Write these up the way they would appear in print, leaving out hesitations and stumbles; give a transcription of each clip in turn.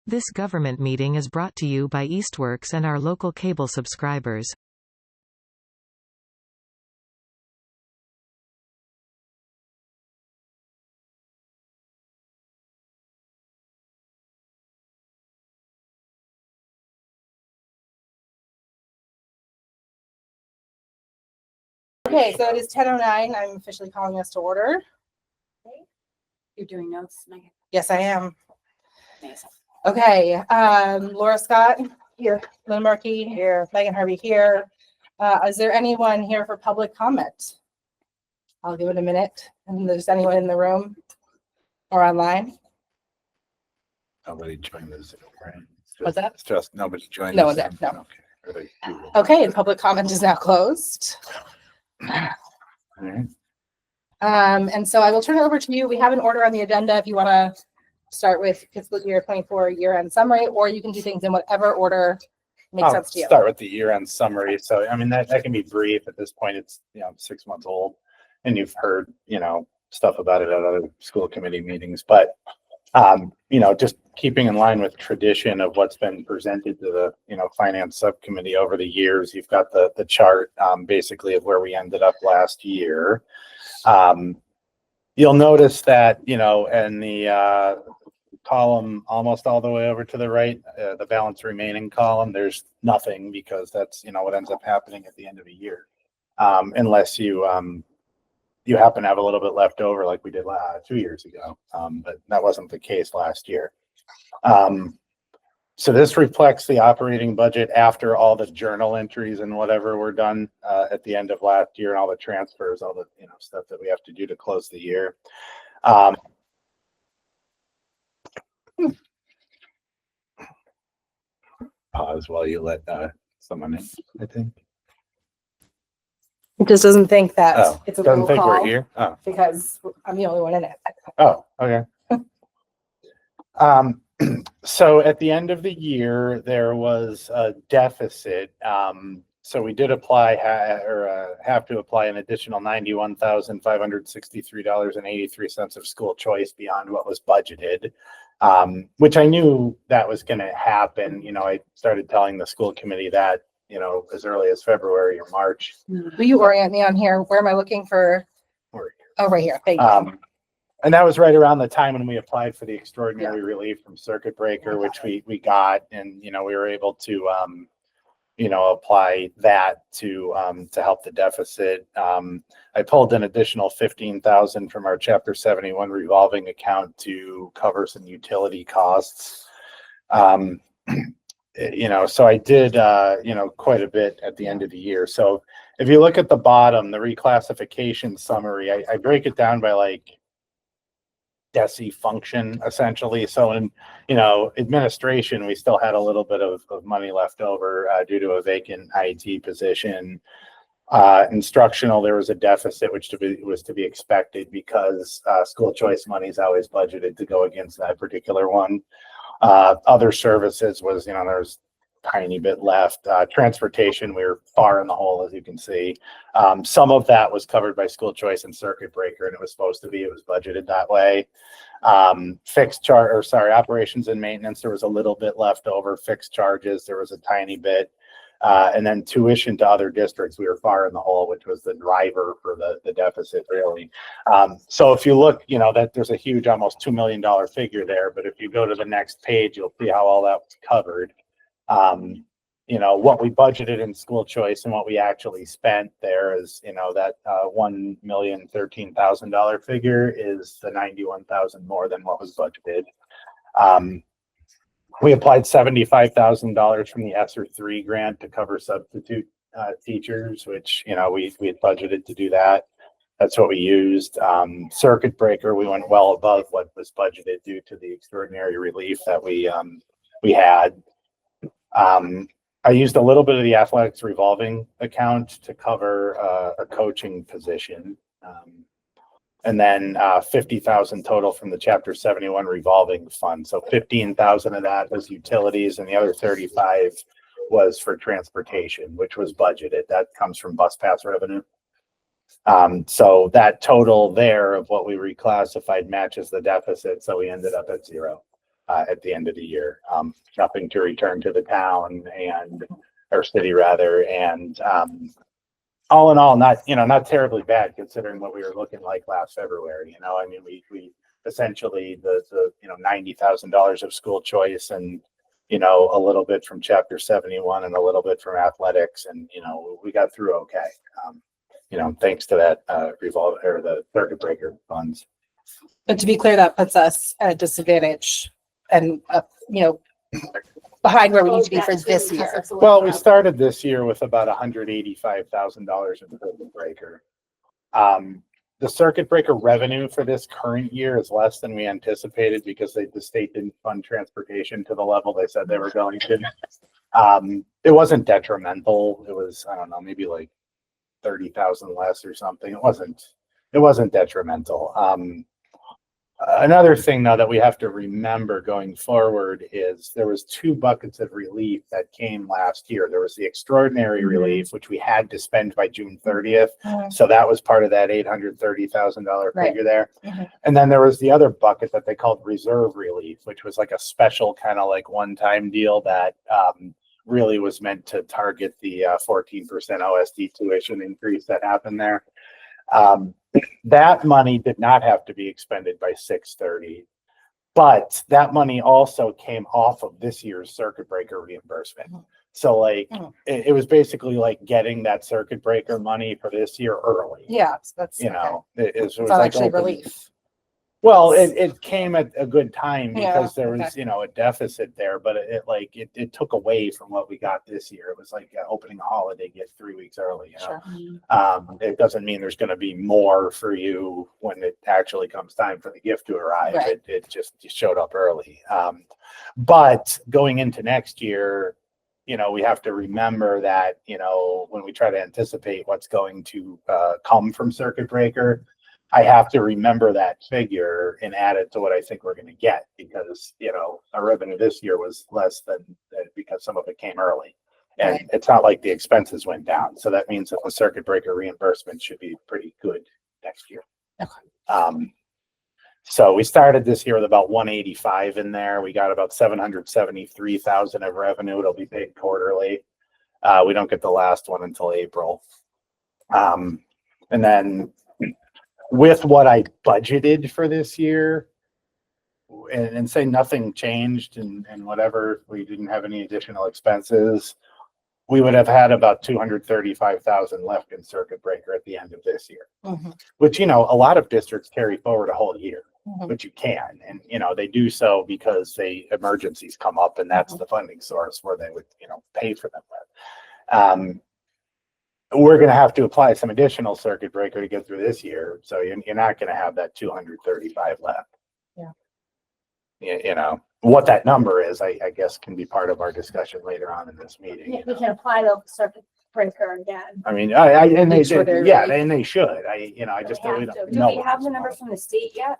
This government meeting is brought to you by Eastworks and our local cable subscribers. Okay, so it is 10:09. I'm officially calling us to order. You're doing notes, Megan? Yes, I am. Amazing. Okay, Laura Scott here, Lynn Markey here, Megan Harvey here. Is there anyone here for public comment? I'll give it a minute. And there's anyone in the room or online? Nobody joined us, right? What's that? It's just nobody joined No us. one did, no. Okay. Okay, and public comment is now closed. All right. And so I will turn it over to you. We have an order on the agenda if you want to start with fiscal year 24 year-end summary, or you can do things in whatever order makes sense to you. Start with the year-end summary. So, I mean, that can be brief at this point. It's, 6 months old and you've heard, stuff about it at other school committee meetings, but, just keeping in line with tradition of what's been presented to the, finance subcommittee over the years, you've got the chart, basically of where we ended up last year. You'll notice that, in the, column almost all the way over to the right, the balance remaining column, there's nothing because that's what ends up happening at the end of a year, unless you happen to have a little bit left over like we did 2 years ago, but that wasn't the case last year. So this reflects the operating budget after all the journal entries and whatever were done at the end of last year, and all the transfers, all the stuff that we have to do to close the year. Pause while you let someone in, I think. It just doesn't think that it's a Doesn't roll think we're call here. Oh, because I'm the only one in it. okay. So at the end of the year, there was a deficit. So we did apply have to apply an additional $91,563.83 of school choice beyond what was budgeted, which I knew that was going to happen. I started telling the school committee that, as early as February or March. Will you orient me on here? Where am I looking for? Oh, right here. Thank you. And that was right around the time when we applied for the extraordinary relief from circuit breaker, which we got, and we were able to apply that to help the deficit. I pulled an additional $15,000 from our Chapter 71 revolving account to cover some utility costs. So I did quite a bit at the end of the year. So if you look at the bottom, the reclassification summary, I break it down by like DESI function essentially. So in administration, we still had a little bit of money left over due to a vacant IT position. Instructional, there was a deficit which was to be expected because school choice money is always budgeted to go against that particular one. Other services was there's tiny bit left. Transportation, we were far in the hole, as you can see. Some of that was covered by school choice and circuit breaker, and it was budgeted that way. Operations and maintenance, there was a little bit left over. Fixed charges, there was a tiny bit. And then tuition to other districts, we were far in the hole, which was the driver for the deficit, really. So if you look, that there's a huge, almost $2 million figure there. But if you go to the next page, you'll see how all that was covered. What we budgeted in school choice and what we actually spent there is, that $1,013,000 figure is the $91,000 more than what was budgeted. We applied $75,000 from the ESSER 3 grant to cover substitute teachers, which, we had budgeted to do that. That's what we used. Circuit breaker, we went well above what was budgeted due to the extraordinary relief that we had. I used a little bit of the athletics revolving account to cover a coaching position. And then 50,000 total from the Chapter 71 revolving fund. So 15,000 of that was utilities, and the other 35 was for transportation, which was budgeted. That comes from bus pass revenue. So that total there of what we reclassified matches the deficit. So we ended up at zero. at the end of the year. Nothing to return to the town or city rather. And all in all, not terribly bad considering what we were looking like last February. I mean, we essentially the $90,000 of school choice and a little bit from Chapter 71 and a little bit from athletics, and we got through okay. Thanks to that the circuit breaker funds. But to be clear, that puts us at a disadvantage and, behind where we need to be for this year. Well, we started this year with about $185,000 in the circuit breaker. The circuit breaker revenue for this current year is less than we anticipated because the state didn't fund transportation to the level they said they were going to. It wasn't detrimental. It was, I don't know, maybe like 30,000 less or something. It wasn't detrimental. Another thing though that we have to remember going forward is there was 2 buckets of relief that came last year. There was the extraordinary relief, which we had to spend by June 30th. So that was part of that $830,000 figure there. And then there was the other bucket that they called reserve relief, which was like a special kind of like one-time deal that really was meant to target the 14% OSD tuition increase that happened there. That money did not have to be expended by 6/30, but that money also came off of this year's circuit breaker reimbursement. So like it was basically like getting that circuit breaker money for this year early. Yeah, so that's it was not like actually relief. Well, it came at a good time Yeah, because there was, a deficit there, but it took away from what we got this year. It was like opening a holiday, get 3 weeks early. Sure. It doesn't mean there's going to be more for you when it actually comes time for the gift to arrive. Right. It just showed up early. But going into next year, we have to remember that, when we try to anticipate what's going to come from circuit breaker, I have to remember that figure and add it to what I think we're going to get because, our revenue this year was less than because some of it came early. And It's not like the expenses went down. So that means that the circuit breaker reimbursement should be pretty good next year. Okay. So we started this year with about 185 in there. We got about 773,000 of revenue. It'll be paid quarterly. We don't get the last one until April. And then with what I budgeted for this year and say nothing changed and whatever, we didn't have any additional expenses, we would have had about 235,000 left in circuit breaker at the end of this year, which, a lot of districts carry forward a whole year, but you can. And, they do so because emergencies come up and that's the funding source where they would, pay for them with. We're going to have to apply some additional circuit breaker to get through this year. So you're not going to have that 235 left. Yeah. What that number is, I guess, can be part of our discussion later on in this meeting. Yeah, we can apply the circuit breaker again. I mean, and they Sure did, they're and they should. I just They we have don't to. Do know. we have the number from the state yet?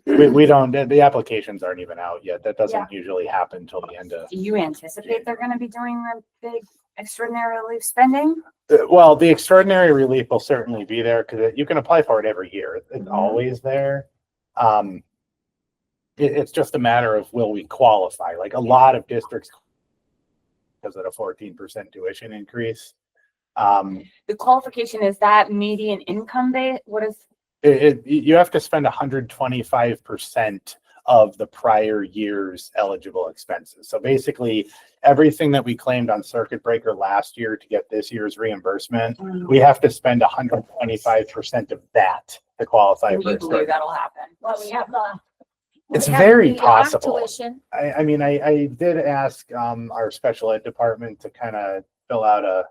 We don't. The applications aren't even out yet. That doesn't usually happen until the end of. Do you anticipate they're gonna be doing the big extraordinary relief spending? Well, the extraordinary relief will certainly be there because you can apply for it every year. It's always there. It's just a matter of will we qualify? Like a lot of districts, because of the 14% tuition increase. The qualification is that median income base? What is? You have to spend 125% of the prior year's eligible expenses. So basically, everything that we claimed on circuit breaker last year to get this year's reimbursement, we have to spend 125% of that to qualify for You it. believe that'll happen? Well, we have the. It's we have very the art possible. tuition. I mean, I did ask our special ed department to kind of fill out a,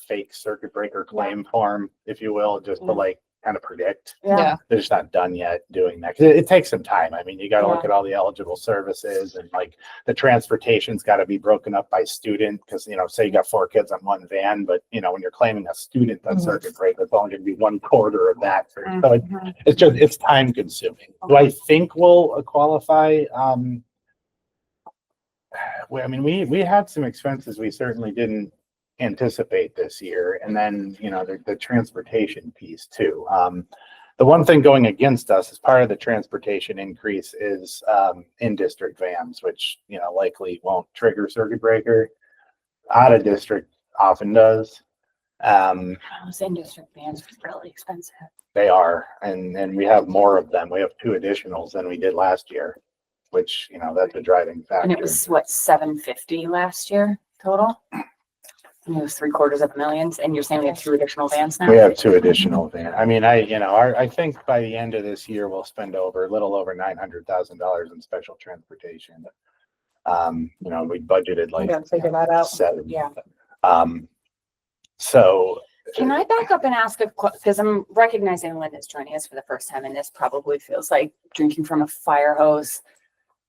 fake circuit breaker claim form, if you will, just to like kind of predict. Yeah. They're just not done yet doing that. 'Cause it takes some time. I mean, you got to look at all the eligible services and like the transportation's got to be broken up by student because, say you got 4 kids on one van, but when you're claiming a student on circuit breaker, it's only going to be 1/4 of that. So it's time consuming. Do I think we'll qualify? I mean, we had some expenses we certainly didn't anticipate this year, and then the transportation piece too. The one thing going against us as part of the transportation increase is in-district vans, which, likely won't trigger circuit breaker. Out of district often does. Those in-district vans are really expensive. They are, and we have more of them. We have 2 additionals than we did last year, which, that's a driving factor. And it was what, 750 last year total? And it was $750,000, and you're saying we have 2 additional vans now? We have 2 additional vans. I mean, I think by the end of this year, we'll spend a little over $900,000 in special transportation. We budgeted like gotta figure that out. 7. Yeah. So Can I back up and ask because I'm recognizing Linda's joining us for the first time, and this probably feels like drinking from a fire hose.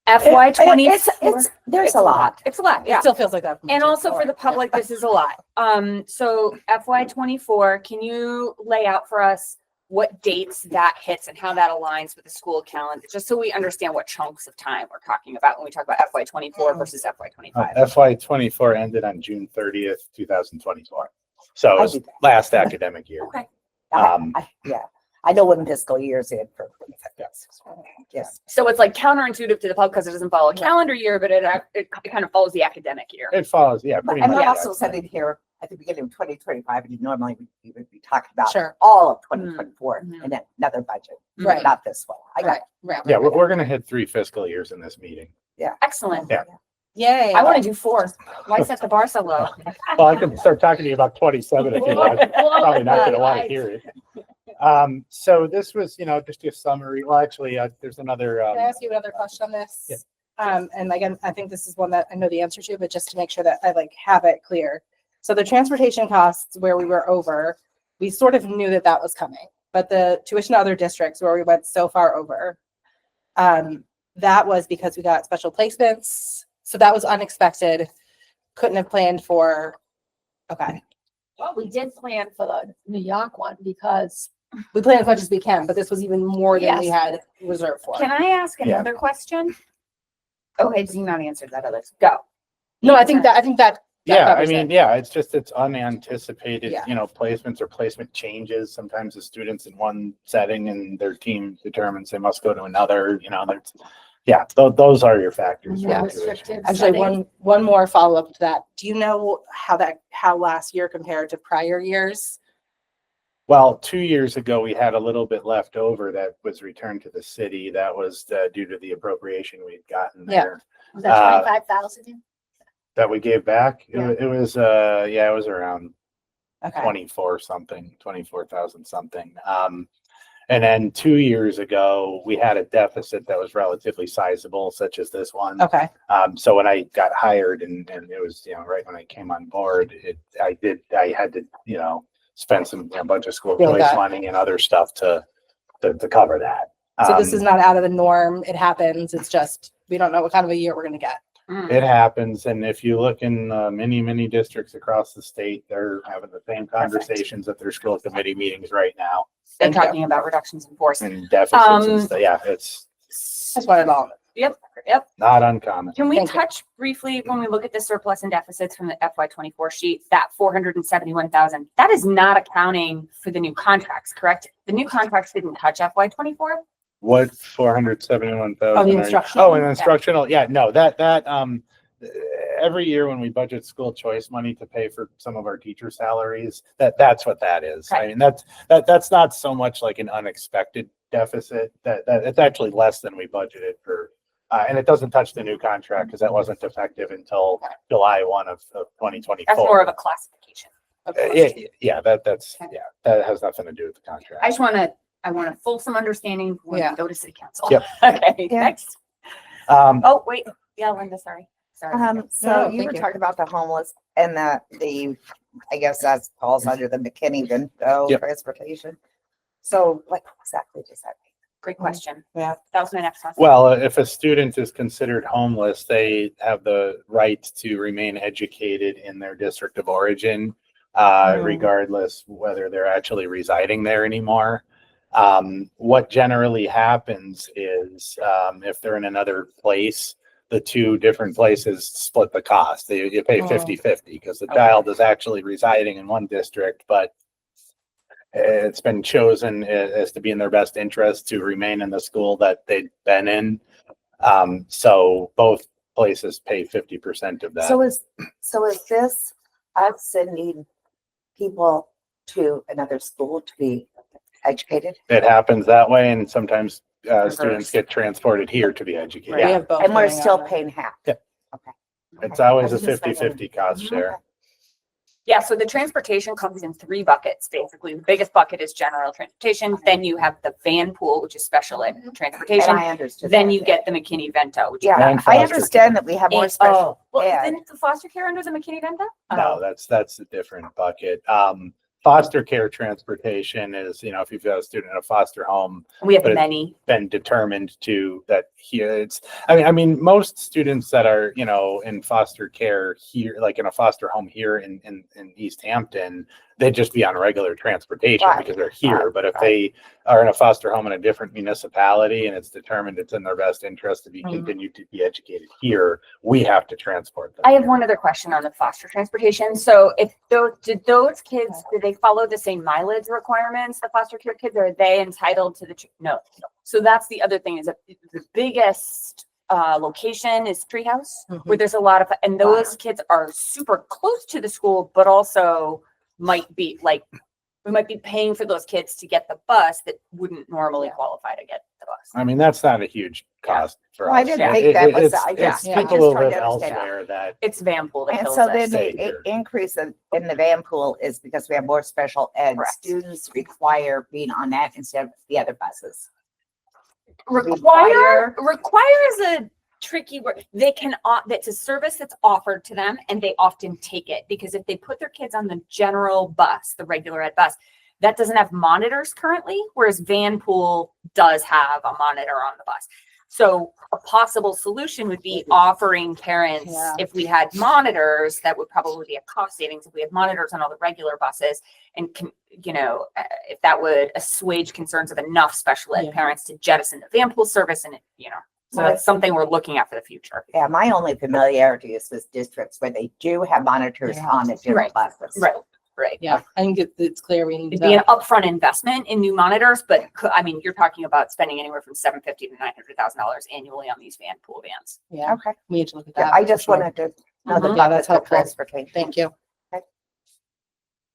FY20. There's a lot. It's a lot. It Yeah. still feels like that. for me And too. also for the public, this is a lot. So FY24, can you lay out for us what dates that hits and how that aligns with the school calendar, just so we understand what chunks of time we're talking about when we talk about FY24 versus FY25? FY24 ended on June 30th, 2024. So it was last academic year. Okay. Yeah, I know when fiscal year's in for. Yes. So it's like counterintuitive to the public because it doesn't follow a calendar year, but it kind of follows the academic year. It follows, pretty And much. I also said in here at the beginning of 2025, and normally we would be talking about Sure. all of 2024 Mhm. and then another budget, Right. not this one. I got Right, right. Yeah, we're going to hit 3 fiscal years in this meeting. Excellent. Yeah. Yay. I want to do 4. Why set the bar so low? Well, I can start talking to you about 27 if you want. Probably not going to want to hear it. So this was, just a summary. Well, actually, there's another. Can I ask you another question on this? Yeah. And again, I think this is one that I know the answer to, but just to make sure that I have it clear. So the transportation costs where we were over, we sort of knew that was coming, but the tuition to other districts where we went so far over, that was because we got special placements. So that was unexpected. Couldn't have planned for. Okay. Well, we did plan for the New York one because We planned as much as we can, but this was even more than we Yes. had reserved for. Can I ask Yeah. another question? Okay, so you not answered that other. Go. No, I think that. Yeah, I covers mean, it. it's unanticipated, Yeah. placements or placement changes. Sometimes the students in one setting and their team determines they must go to another, those are your factors. for Yeah. tuition. restricted. Actually, setting. one more follow-up to that. Do you know how last year compared to prior years? Well, 2 years ago, we had a little bit left over that was returned to the city. That was due to the appropriation we'd gotten Yeah. there Was that 25,000? that we gave back. Yeah. It was around Okay. 24,000 something. And then 2 years ago, we had a deficit that was relatively sizable, such as this one. Okay. So when I got hired and it was, right when I came on board, I had to, spend a bunch of school Feel choice that. money and other stuff to cover that. So this is not out of the norm. It happens. It's just, we don't know what kind of a year we're going to get. It happens. And if you look in many districts across the state, they're having the same conversations at their school committee meetings right now And Thank you. talking about reductions in force. and deficits and stuff. Yeah, it's That's what it all. Yep. not uncommon. Can we Thank you. touch briefly when we look at the surplus and deficits from the FY24 sheet, that 471,000, that is not accounting for the new contracts, correct? The new contracts didn't touch FY24? What 471,000? Oh, the instructional? Oh, and instructional. Yeah, no, that every year when we budget school choice money to pay for some of our teacher salaries, that's what that is. Okay. I mean, that's not so much like an unexpected deficit. That it's actually less than we budgeted for. And it doesn't touch the new contract because that wasn't effective until July 1 of 2024. That's more of a classification. That has nothing to do with the contract. I want a fulsome understanding when Yeah. we go to city council. Yep. Okay, Yeah. next. Um, Oh, wait. Yeah, Linda, sorry. So No, you thank were you. talking about the homeless and the, I guess that falls under the McKinney window Yep. transportation. So what exactly does that mean? Great question. Yeah. That was my next question. Well, if a student is considered homeless, they have the right to remain educated in their district of origin, regardless whether they're actually residing there anymore. What generally happens is if they're in another place, the 2 different places split the cost. You pay 50-50 because the child is actually residing in one district, but it's been chosen as to be in their best interest to remain in the school that they've been in. So both places pay 50% of that. So is this us sending people to another school to be educated? It happens that way, and sometimes Reverse. students get transported here to be educated. We have both And we're going still on. paying half? Yeah. Okay. It's always I a was just thinking- 50-50 cost share. Yeah, so the transportation comes in 3 buckets, basically. The biggest bucket is general transportation. Then you have the van pool, which is special ed And transportation. I understood. Then that. you get the McKinney-Vento, which is. Yeah, And I foster understand that we have more special Well, ed. isn't the foster care under the McKinney-Vento? No, that's a different bucket. Foster care transportation is, if you've got a student in a foster home, We have But it- many. been determined to that here it's, I mean, most students that are, in foster care here, like in a foster home here in Easthampton, they'd just be on regular transportation Right, because they're here. right, But if right. they are in a foster home in a different municipality and it's determined it's in their best interest to be Mhm. continued to be educated here, we have to transport them. I have one other question on the foster transportation. So if did those kids, did they follow the same mileage requirements, the foster care kids, or are they entitled to no. So that's the other thing is that the biggest location is Treehouse, where there's a lot of, and those kids are super close to the school, but also might be like, we might be paying for those kids to get the bus that wouldn't normally qualify to get the bus. I mean, that's not a huge cost for Well, us. I didn't Yeah. think that was, It's I just people just who trying live to understand. elsewhere that It's van pool that And kills so us. then Stay the here. increase in the van pool is because we have more special ed Correct. students require being on that instead of the other buses. Require is a tricky word. They can that's a service that's offered to them, and they often take it because if they put their kids on the general bus, the regular ed bus, that doesn't have monitors currently, whereas van pool does have a monitor on the bus. So a possible solution would be offering parents, Yeah. if we had monitors, that would probably be a cost savings if we had monitors on all the regular buses, and if that would assuage concerns of enough special ed Yeah. parents to jettison the van pool service, and so that's something we're looking at for the future. Yeah, my only familiarity is with districts where they do have monitors Yeah. on the general Right. buses. Right. Yeah, I think it's clear we need It'd be an to. upfront investment in new monitors, but you're talking about spending anywhere from $750,000 to $900,000 annually on these van pool vans. Yeah, Okay. we need to look at Yeah, that. I for just sure. wanted to know the Mhm. Yeah, that's buckets of helpful. transportation. Thank you.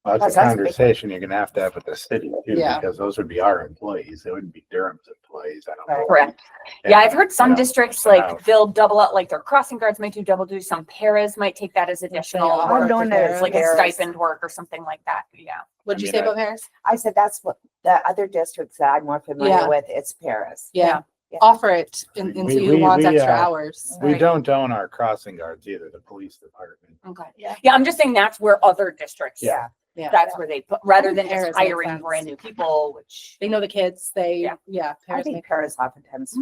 Well, That's that's a a big- conversation you're gonna have to have with the city too, Yeah. because those would be our employees. They wouldn't be Durham's employees. I don't know. Correct. Yeah, I've heard some Yeah. districts, So- like, they'll double up, like their crossing guards might do double duty. Some paras might take that as additional I've work, I've known that that it's as like a Paris. stipend work or something like that. Yeah. What'd you I say mean, about Harris? I said that's what the other districts that I'm more familiar Yeah. with, it's Paris. Yeah, Yeah. offer it and We- see who wants we, extra uh, hours. We Right. don't own our crossing guards either, the police department. Okay. Yeah. Yeah, I'm just saying that's where other districts, Yeah. Yeah, that's where they put, rather than Paras just makes hiring sense. brand new people, which. they know the kids. Yeah. Yeah. I Harris think make- Paris oftentimes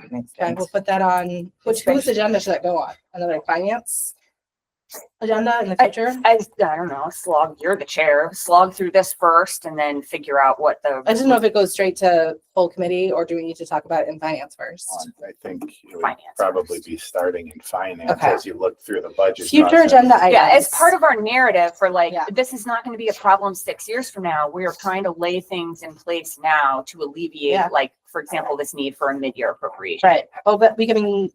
makes Okay, sense. we'll put that on. Whose agenda should that go on? Another finance agenda in the future? I don't know, you're the chair, slog through this first and then figure out what the. I just don't know if it goes straight to full committee or do we need to talk about it in finance first? I think it would Finance probably first. be starting in finance Okay. as you look through the budget. Future process. agenda items. Yeah, as part of our narrative for like, Yeah. this is not going to be a problem 6 years from now. We are trying to lay things in place now to alleviate, Yeah. like, for example, this need for a mid-year appropriation. Right. Oh, but we can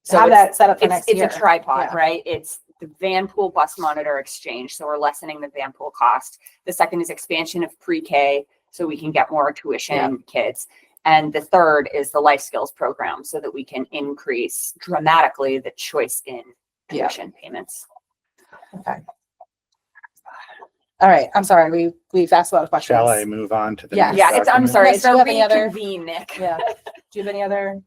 So have it's- that set up for It's, next it's year. a tripod, Yeah. right? It's the van pool bus monitor exchange. So we're lessening the van pool cost. The second is expansion of pre-K so we can get more tuition kids. And the third is the life skills program so that we can increase dramatically the choice in Yeah. tuition payments. Okay. All right. I'm sorry. We've asked a lot of questions. Shall I move on to the? Yeah. next Yeah, I'm document? sorry. Yes, It's do you a have any other- reconvene, Nick. Yeah. Do you have any other?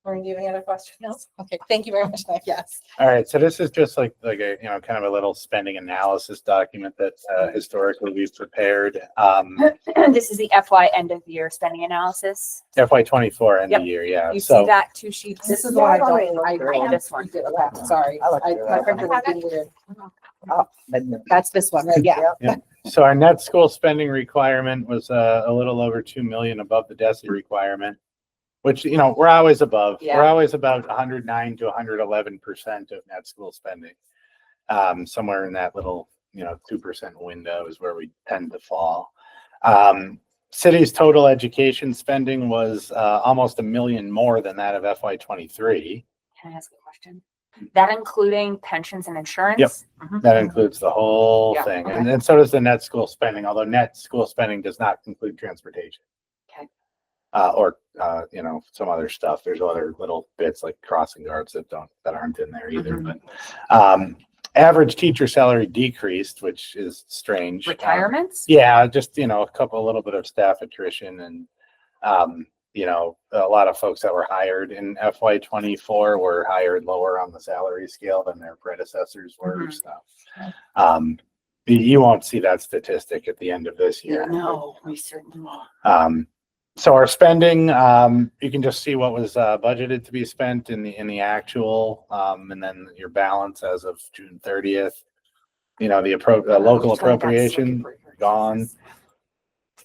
Maureen, do you have any other questions? No. Okay. Thank you very much, Nick. Yes. All right, so this is just like a, kind of a little spending analysis document that historically we've prepared. This is the FY end of year spending analysis. FY 24 end of Yep. year, yeah. You see So that 2 sheets? This is the one I already don't. looked through it. I This one. Okay, sorry. I looked I- through My that printer one. was being weird. Oh, but That's this one, right? Yeah. So our net school spending requirement was a little over 2 million above the DESI requirement, which, we're always above. Yeah. We're always about 109 to 111% of net school spending. Somewhere in that little, 2% window is where we tend to fall. City's total education spending was almost $1 million more than that of FY23. Can I ask a question? That including pensions and insurance? Yep. Mhm. That includes the whole Yeah, thing. okay. And so does the net school spending, although net school spending does not include transportation. Okay. Or some other stuff. There's other little bits like crossing guards that aren't in there either. Mhm. But average teacher salary decreased, which is strange. Retirements? Yeah, just, a little bit of staff attrition and, a lot of folks that were hired in FY24 were hired lower on the salary scale than their predecessors were. Mhm. So, you won't see that statistic at the end of this year. No, we certainly won't. So our spending, you can just see what was budgeted to be spent in the actual, and then your balance as of June 30th. The local appropriation gone.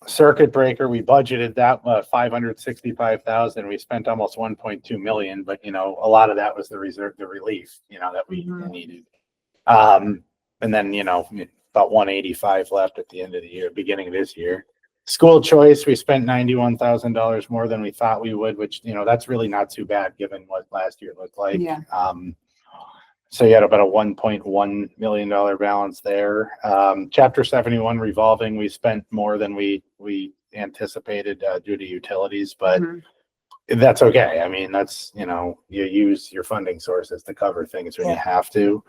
Circuit breaker, we budgeted that $565,000. We spent almost 1.2 million, but a lot of that was the relief, that we Mhm. needed. And then about 185 left at the end of the year, beginning of this year. School choice, we spent $91,000 more than we thought we would, which that's really not too bad given what last year looked like. Yeah. So you had about a $1.1 million balance there. Chapter 71 revolving, we spent more than we anticipated due to utilities, but Mhm. that's okay. I mean, that's, you use your funding sources to cover things when you have to.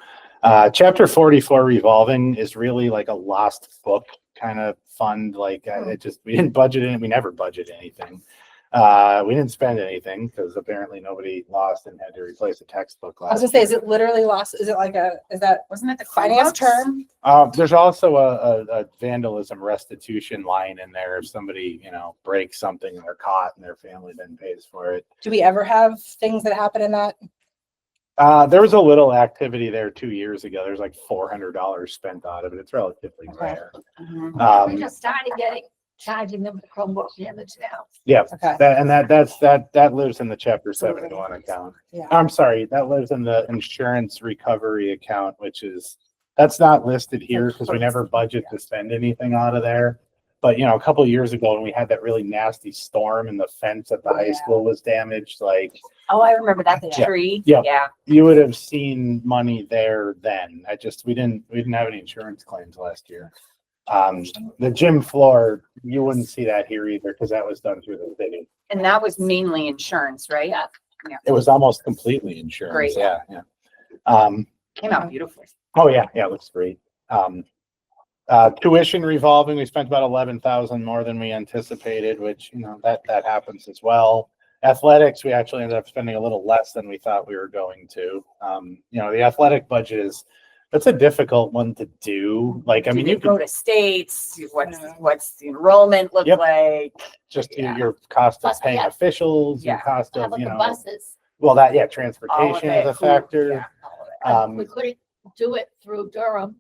Chapter 44 revolving is really like a lost book kind of fund. Like we didn't budget it. We never budget anything. We didn't spend anything because apparently nobody lost and had to replace a textbook I was last gonna say, year. is it literally lost? Is it like Wasn't it the finance Chromebooks? term? There's also a vandalism restitution line in there. If somebody, breaks something and they're caught and their family then pays for it. Do we ever have things that happen in that? There was a little activity there 2 years ago. There's like $400 spent out of it. It's relatively Okay. rare. Mhm. We just started charging them the Chromebooks damage now. Yeah, Okay. that lives in the chapter 71 account. Yeah. I'm sorry, that lives in the insurance recovery account, that's not listed here because we never budget to spend anything out of there. But a couple of years ago when we had that really nasty storm and the fence at the high school was damaged, like Oh, I remember that Yeah. tree. Yeah. Yeah. you would have seen money there then. We didn't have any insurance claims last year. The gym floor, you wouldn't see that here either because that was done through the city. And that was mainly insurance, right? Yeah. It was almost completely insurance. Great. Yeah. Came out beautifully. Oh yeah, it looks great. Tuition revolving, we spent about 11,000 more than we anticipated, which that happens as well. Athletics, we actually ended up spending a little less than we thought we were going to. The athletic budget that's a difficult one to do. Like, I mean, you go could to states. What's the enrollment look Yep. like? just do Yeah. your cost of Plus, paying yeah. officials, your Yeah. cost How of, about the buses? well, All of transportation it, is a food, factor. yeah, all of it. We couldn't do it through Durham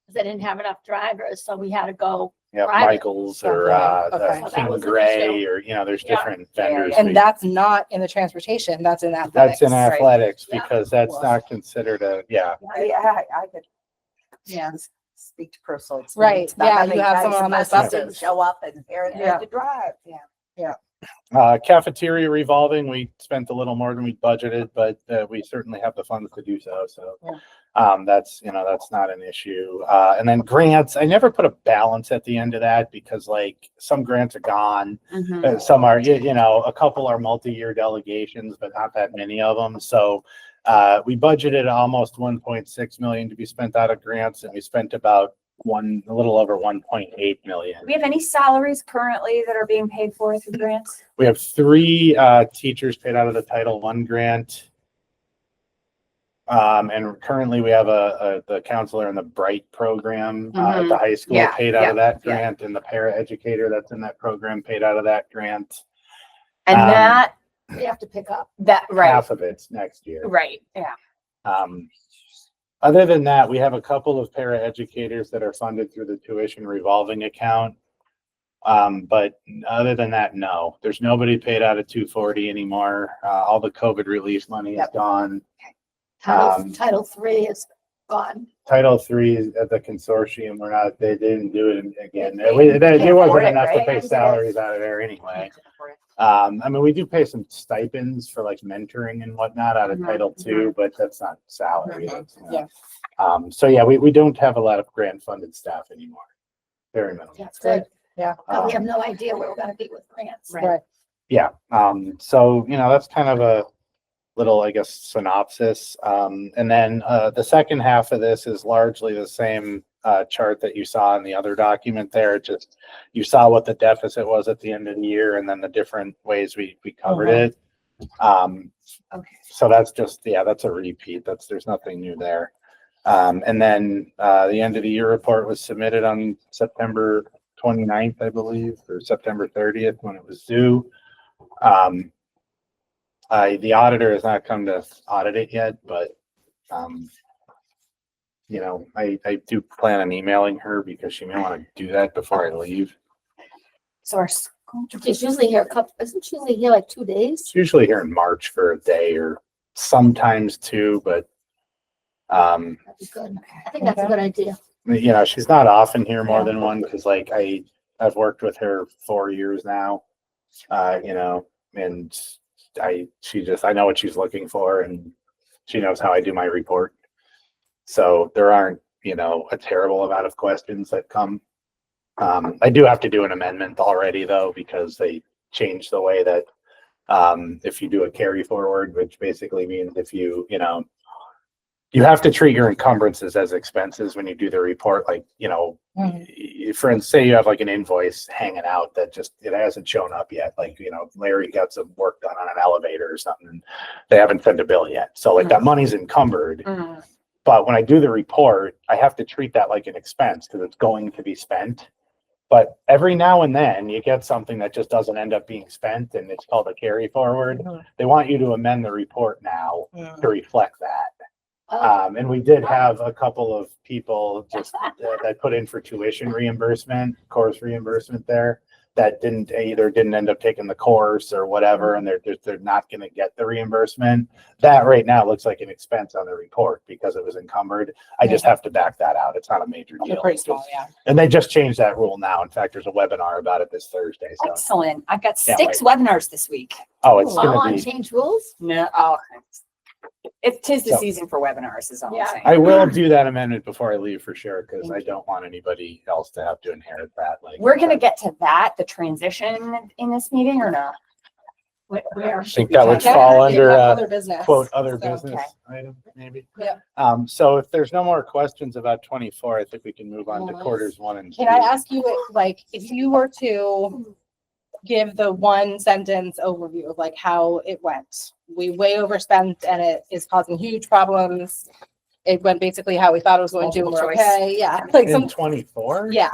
because they didn't have enough drivers, so we had to go. Yeah, Private. Michaels or Okay. So King that was an Gray, issue. or there's Yeah. different Yeah, yeah, vendors. yeah. And that's not in the transportation, that's in athletics. That's in Right. athletics Yeah. because that's not considered I could Yeah. speak to personal Right, experience. about yeah, how you many have times someone on those buses didn't buses. show up and Aaron Yeah. had to drive. cafeteria revolving. We spent a little more than we budgeted, but we certainly have the funds to do so. So that's not an issue. And then grants, I never put a balance at the end of that because like some grants are gone. Mhm. Some are, a couple are multi-year delegations, but not that many of them. So we budgeted almost 1.6 million to be spent out of grants, and we spent about a little over 1.8 million. Do we have any salaries currently that are being paid for through grants? We have 3 teachers paid out of the Title I grant. And currently we have the counselor in the Bright program at the high school Yeah, paid out of that yeah. grant, and the para educator that's in that program paid out of that grant. And Um, We have to pick up. right, Half of it's next year. right, yeah. Other than that, we have a couple of para educators that are funded through the tuition revolving account. But other than that, no, there's nobody paid out of 240 anymore. All the COVID relief money is gone. Title III is gone. Title III at the consortium, they didn't do it again. They- There can't wasn't afford it, enough to right? pay salaries out of there anyway. I mean, we do pay some stipends for like mentoring and whatnot out of Mhm, Title II, but that's not salary. Mhm, That's, you know. yeah. So yeah, we don't have a lot of grant funded staff anymore. Very minimal. That's good. Yeah. But we have no idea where we're gonna be with grants. Right. Yeah, so, you know, that's kind of a little, I guess, synopsis. And then the second half of this is largely the same chart that you saw in the other document there. Just, you saw what the deficit was at the end of the year and then the different ways we covered it. Okay. So that's just, yeah, that's a repeat. There's nothing new there. And then the end of the year report was submitted on September 29th, I believe, or September 30th when it was due. The auditor has not come to audit it yet, but, you know, I do plan on emailing her because she may want to do that before I leave. Source. She's usually here isn't she usually here like 2 days? It's usually here in March for a day or sometimes two, but, That'd be good. I think that's a good idea. you know, she's not often here more than one because like I've worked with her 4 years now, you know, and I know what she's looking for and she knows how I do my report. So there aren't, you know, a terrible amount of questions that come. I do have to do an amendment already though, because they changed the way that, if you do a carry forward, which basically means if you know, you have to treat your encumbrances as expenses when you do the report. Like, you know, for instance, say you have like an invoice hanging out that just, it hasn't shown up yet. Like, you know, Larry got some work done on an elevator or something and they haven't sent a bill yet. So like that money's encumbered. Mhm. But when I do the report, I have to treat that like an expense because it's going to be spent. But every now and then you get something that just doesn't end up being spent and it's called a carry forward. They want you to amend the report now to reflect that. And we did have a couple of people just that put in for tuition reimbursement, course reimbursement there that didn't end up taking the course or whatever, and they're not going to get the reimbursement. That right now looks like an expense on the report because it was encumbered. I just have to back that out. It's not a major They're deal. pretty small, yeah. And they just changed that rule now. In fact, there's a webinar about it this Thursday. So, Excellent. I've got Can't 6 webinars this week. oh, it's All going on to be. change rules? No, oh, it's tis the So- season for webinars is all Yeah. I'm saying. I will do that amendment before I leave for sure because I don't want anybody else to have to inherit that. Like We're gonna get to that, the transition in this meeting or no? Where? I think that would Yeah, fall yeah, under other business. quote other So, business item maybe. Yeah. So if there's no more questions about 24, I think we can move on to Nice. quarters 1 and 2. Can I ask you, like, if you were to give the one sentence overview of like how it went? We way overspent and it is causing huge problems. It went basically how we thought it was going to. Multiple We're choice. okay. Yeah. Like In some, 24? yeah.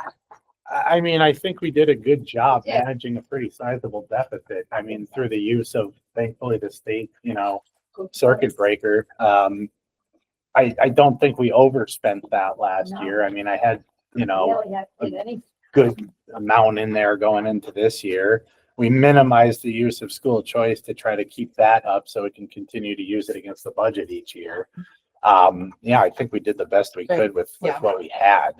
I mean, I think we did a good job Yeah. managing a pretty sizable deficit. I mean, through the use of, thankfully, the state, you know, circuit breaker. I don't think we overspent that last No. year. I mean, I had, you know, Yeah, we had any. good amount in there going into this year. We minimized the use of school choice to try to keep that up so we can continue to use it against the budget each year. Yeah, I think we did the best we could with Yeah. what we had.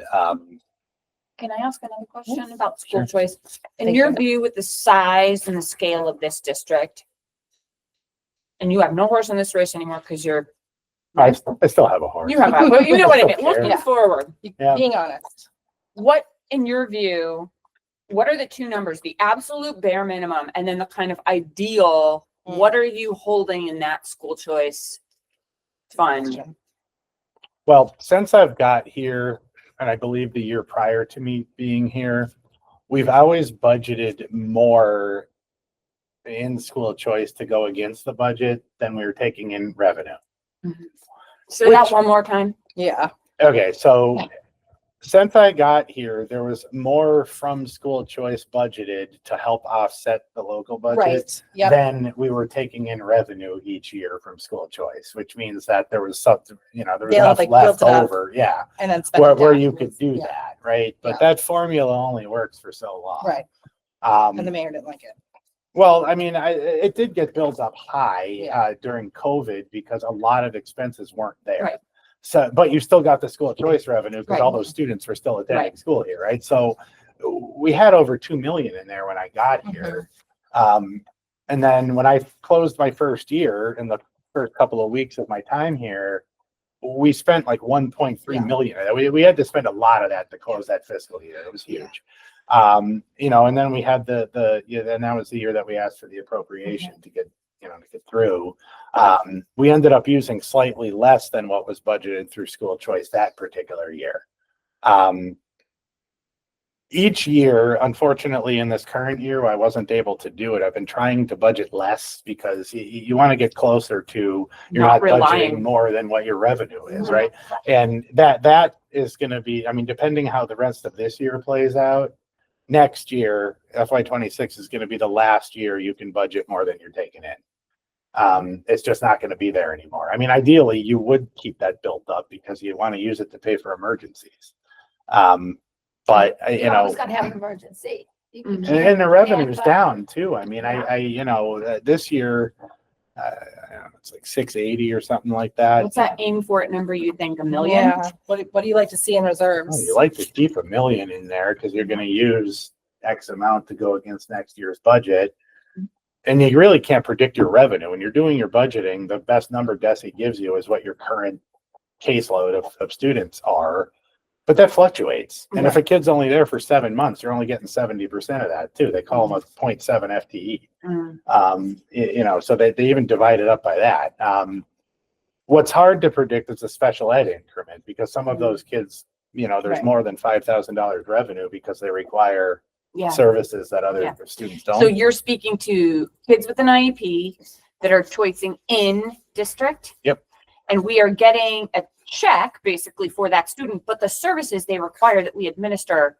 Can I ask another question about school Sure. choice? In Thank your you. view, with the size and the scale of this district, and you have no horse in this race anymore because you're, I still have a horse. you have, but you know what I mean, looking Yeah. forward, Yeah. Being honest. what, in your view, what are the two numbers, the absolute bare minimum and then the kind of ideal, what are you holding in that school choice fund? Well, since I've got here, and I believe the year prior to me being here, we've always budgeted more in school choice to go against the budget than we were taking in revenue. Say that one more time. Yeah. Okay, so since I got here, there was more from school choice budgeted to help offset the local budget Right. Yep. than we were taking in revenue each year from school choice, which means that there was something, you know, there was They'll, enough like, left build it up. over. Yeah. And then spend Where it you down. could do Yeah. that, right? But Yeah. that formula only works for so long. Right. And the Um, mayor didn't like it. well, I mean, it did get built up high Yeah. during COVID because a lot of expenses weren't there. Right. So, but you still got the school choice revenue because Right. all those students were still attending Right. school here, right? So we had over 2 million in there when I got here. And then when I closed my first year, in the first couple of weeks of my time here, we spent like 1.3 million. We had to spend a lot of that to close that fiscal year. It was huge. You know, and then we had and that was the year that we asked for the appropriation to get through. We ended up using slightly less than what was budgeted through school choice that particular year. Each year, unfortunately, in this current year, I wasn't able to do it. I've been trying to budget less because you want to get closer to, you're Not not budgeting relying. more than what your revenue is, right? And that is going to be, I mean, depending how the rest of this year plays out, next year, FY26 is going to be the last year you can budget more than you're taking in. It's just not going to be there anymore. I mean, ideally, you would keep that built up because you want to use it to pay for emergencies. But You always gotta have an emergency. You can keep and the it, revenue's but- down too. I mean, this year, I don't know, it's like 680 or something like that. What's that aim for it number you think, 1 million? Yeah. What do you like to see in Oh, reserves? you like to keep 1 million in there because you're going to use X amount to go against next year's budget. And you really can't predict your revenue. When you're doing your budgeting, the best number DESE gives you is what your current caseload of students are. But that fluctuates. And if a kid's only there for 7 months, you're only getting 70% of that too. They call them a 0.7 FTE. So they even divide it up by that. What's hard to predict is the special ed increment because some of those kids, there's Right. more than $5,000 revenue because they require Yeah. services that other Yeah. students don't. So you're speaking to kids with an IEP that are choicing in district? Yep. And we are getting a check basically for that student, but the services they require that we administer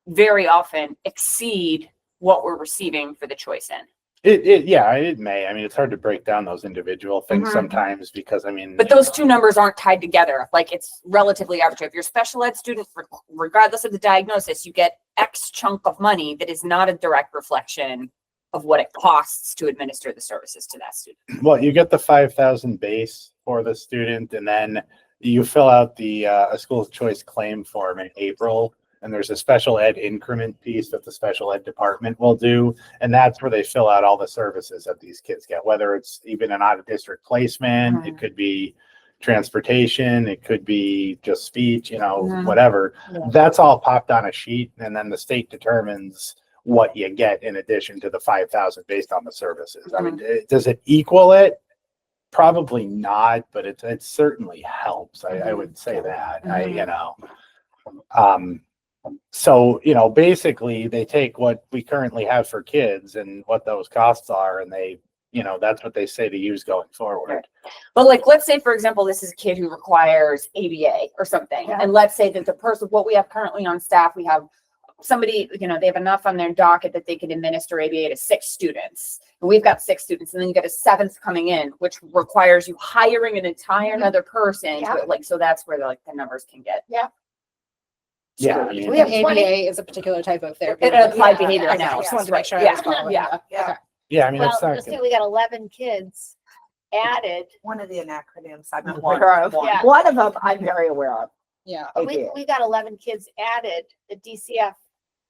very often exceed what we're receiving for the choice in. It may. I mean, it's hard to break down those individual things Mhm. sometimes because I mean, But those two numbers aren't tied together. Like it's relatively arbitrary. If you're a special ed student, regardless of the diagnosis, you get X chunk of money that is not a direct reflection of what it costs to administer the services to that student. well, you get the 5,000 base for the student, and then you fill out the a school choice claim form in April. And there's a special ed increment piece that the special ed department will do. And that's where they fill out all the services that these kids get, whether it's even an out of district placement, it could be transportation, it could be just speech, whatever. Yeah. That's all popped on a sheet. And then the state determines what you get in addition to the 5,000 based on the services. I mean, does it equal it? Probably not, but it certainly helps. I would say that. So, basically they take what we currently have for kids and what those costs are, and they, that's what they say to use going forward. But like, let's say, for example, this is a kid who requires ABA or something. Yeah. And let's say that the person, what we have currently on staff, we have somebody, they have enough on their docket that they could administer ABA to 6 students. And we've got 6 students, and then you get a 7th coming in, which requires you hiring an entire another person. Yeah. So that's where the numbers can get. Yeah. Yeah, I mean, We have ABA 20 is a particular type of therapy. It applied Yeah, behavior I I know, I analysis. just wanted to make sure I Yeah. was following. Yeah. Yeah. yeah, I mean, Well, it's not let's see, good. we got 11 kids added. One of the acronyms I'm One. aware of. Yeah. One of them I'm very aware of. Yeah. We got 11 kids added, the DCF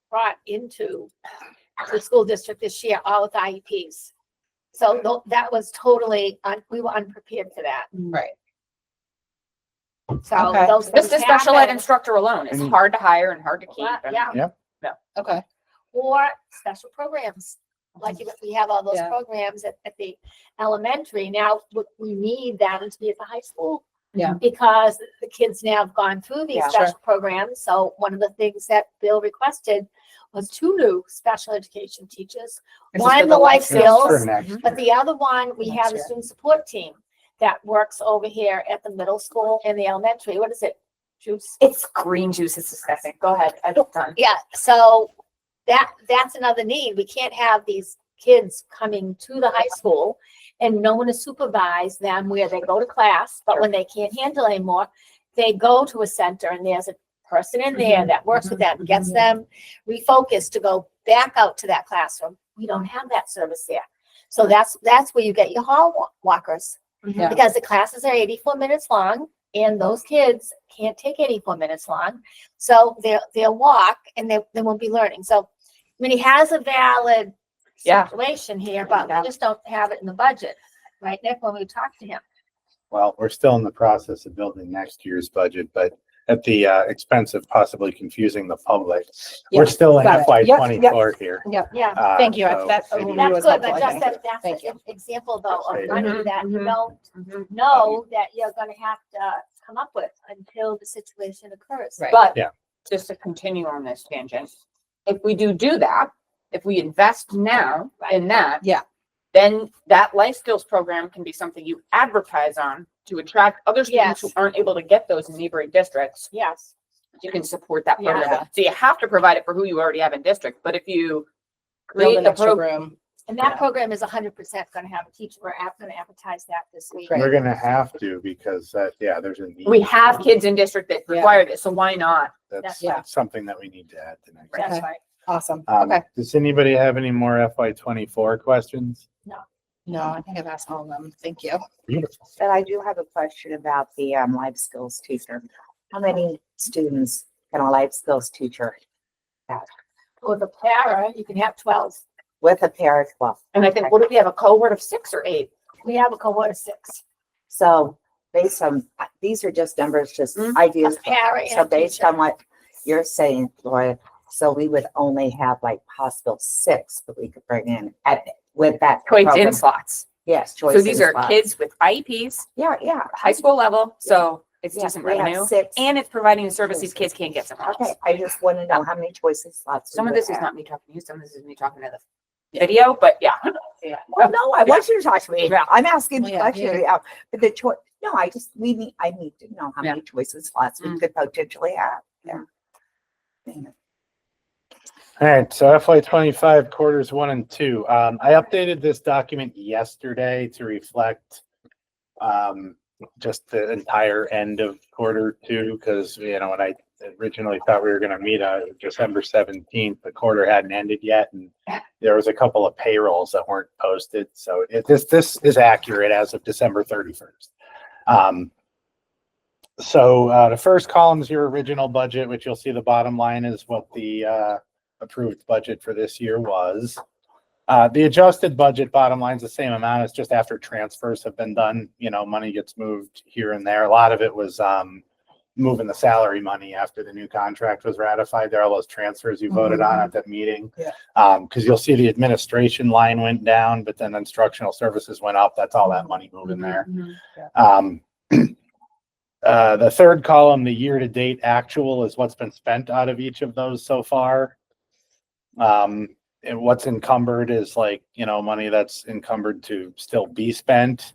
brought into the school district this year, all with IEPs. So that was totally, we were unprepared for that. Right. So Okay. those Just a things special ed happen. instructor alone is Mhm. hard to hire and hard to keep. Yeah, Okay. or special programs. Like if we have all those Yeah. programs at the elementary, now we need them to be at the high school. Yeah. Because the kids now have gone through these Yeah. special programs. So one of the things that Bill requested was 2 new special education teachers. This is One for the the life life That's for skills, next but the other one, we have a Next year. student support team that works over here at the middle school and the elementary. What is it? Juice? It's green juice. It's disgusting. Go ahead. I'm done. Yeah, so that's another need. We can't have these kids coming to the high school and no one to supervise them where they go to class, but when they can't handle anymore, they go to a center and there's a person in there that works with them, gets them refocused to go back out to that classroom. We don't have that service there. So that's where you get your hall walkers. Yeah. Because the classes are 84 minutes long And those kids can't take any 4 minutes long. So they'll walk and they won't be learning. So, I mean, he has a valid Yeah. situation here, but we just don't have it in the budget. Right, Nick, when we talk to him. Well, we're still in the process of building next year's budget, but at the expense of possibly confusing the public, we're Yep, still in got it. FY Yep, 24 here. Yep. Yeah. Thank you. So That maybe- overview That's was good, helpful, but I just think. that's Thank an example though of Mhm, money that you mhm. don't Mhm. know that you're gonna have to come up with until the situation occurs. Right. But Yeah. just to continue on this tangent, if we do that, if we invest now in that. Yeah. Then that life skills program can be something you advertise on to attract other students who Yes. aren't able to get those in neighboring districts. Yes, You can support that program. Yeah. So you have to provide it for who you already have in district, but if you Build create an the extra program. room. and that program is 100% gonna have a teacher. We're gonna advertise that this week. Right. We're gonna have to because there's a need. We have kids in district that Yeah. require this, so why not? That's Yeah. something that we need to add to next. Okay. That's right. Awesome. Um, Okay. Does anybody have any more FY 24 questions? No, I think I've asked all of them. Thank you. Beautiful. But I do have a question about the life skills teacher. How many students can a life skills teacher have With a para, you can have 12. with a parent? Well, And I think, what if we have a cohort of 6 or 8? We have a cohort of 6. so based on, these are just numbers, just Mhm. ideas. A para and So a based teacher. on what you're saying, Laura, so we would only have like possible 6 that we could bring in with that. Choice program. in slots. Yes, choice. So these in are slots. kids with IEPs, Yeah, yeah. high school level, so it's Yeah, decent we have revenue. 6. And it's providing a service these kids can't get somewhere Okay, else. I just want to know how many choices slots. we Some of would this is have. not me talking to you, some of this is me talking to the video, but yeah. Well, no, I want you to talk to me. Yeah. I'm asking the Yeah, question, yeah. But the choice, no, I need to know how many choices slots we Mm. could potentially have. Yeah. All right, so FY 25 quarters 1 and 2. I updated this document yesterday to reflect just the entire end of quarter 2 because when I originally thought we were going to meet on December 17th, the quarter hadn't ended yet, and there was a couple of payrolls that weren't posted. So this is accurate as of December 31st. So the first column is your original budget, which you'll see the bottom line is what the approved budget for this year was. The adjusted budget bottom line is the same amount. It's just after transfers have been done, money gets moved here and there. A lot of it was moving the salary money after the new contract was ratified. There are all those transfers you voted on at that meeting. Yeah. Because you'll see the administration line went down, but then instructional services went up. That's all that money moving there. The third column, the year-to-date actual, is what's been spent out of each of those so far. And what's encumbered is money that's encumbered to still be spent.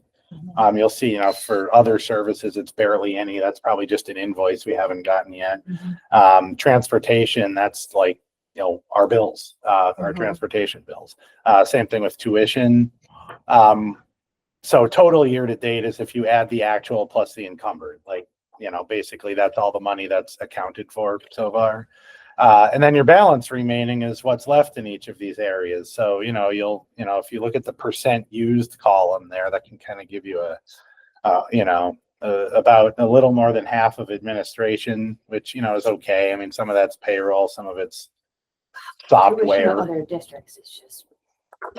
You'll see, for other services, it's barely any. That's probably just an invoice we haven't gotten yet. Transportation, that's our bills, our transportation bills. Same thing with tuition. So total year to date is if you add the actual plus the encumbered, basically that's all the money that's accounted for so far. And then your balance remaining is what's left in each of these areas. So, if you look at the percent used column there, that can kind of give you about a little more than half of administration, which, is okay. I mean, some of that's payroll, some of it's software. Other districts, it's just.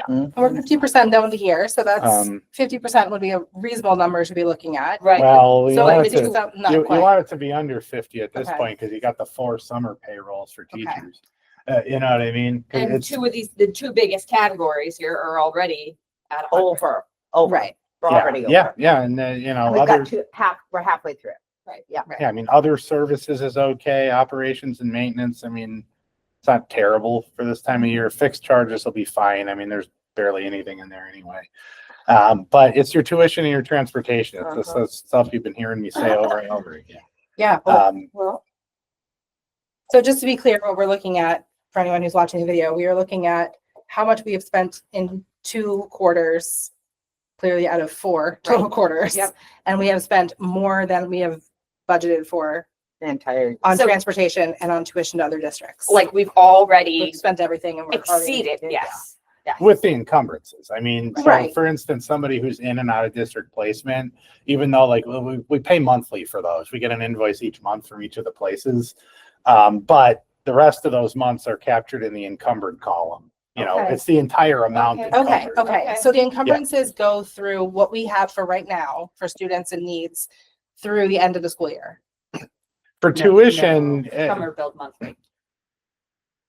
We're 50% down to here, so that's Um, 50% would be a reasonable number to be looking at. Right. Well, you So want it's it just to, not you quite. want it to be under 50 at this Okay. point because you got the 4 summer payrolls for Okay. teachers. You know what I mean? 'Cause And it's- the two biggest categories here are already at 100. Over. Right. We're yeah, already over. yeah, and then And we've other. got we're halfway through. Right. Yeah. Yeah, I mean, other services is okay. Operations and maintenance, I mean, it's not terrible for this time of year. Fixed charges will be fine. I mean, there's barely anything in there anyway. But it's your tuition and your transportation. It's the stuff you've been hearing me say over and over again. Yeah. Well, So just to be clear, what we're looking at, for anyone who's watching the video, we are looking at how much we have spent in 2 quarters, clearly out of 4 total quarters. Yep. And we have spent more than we have budgeted for the entire. on So- transportation and on tuition to other districts. Like we've already We've spent everything and we're already. exceeded, yes. Yeah. with the encumbrances. I mean, so Right. for instance, somebody who's in and out of district placement, even though like we pay monthly for those, we get an invoice each month from each of the places. But the rest of those months are captured in the encumbered column. You know, Okay. it's the entire amount. Okay. Okay, encumbered. okay. Okay. So the encumbrances go through what we have for right now for students and needs through the end of the school year. For tuition, Summer billed monthly.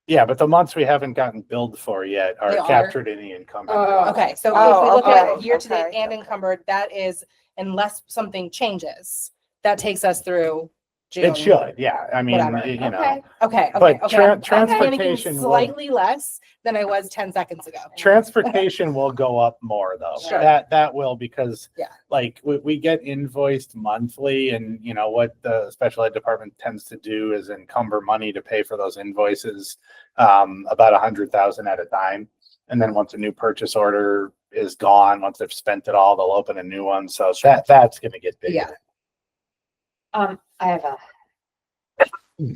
yeah, but the months we haven't gotten billed for yet They are are? captured in the encumbered. Oh. column. Okay, so if Oh, we look okay, at year to date okay, and encumbered, that is, unless something changes, that takes us through June. It should, yeah. I mean, Whatever. you know. Okay. Okay, But okay, okay. I'm panicking transportation will- slightly less than I was 10 seconds ago. Transportation will go up more though. Sure. That will, because Yeah. like we get invoiced monthly, and you know what the special ed department tends to do is encumber money to pay for those invoices, about 100,000 at a time. And then once a new purchase order is gone, once they've spent it all, they'll open a new one. So that's gonna get bigger. Yeah. I have a,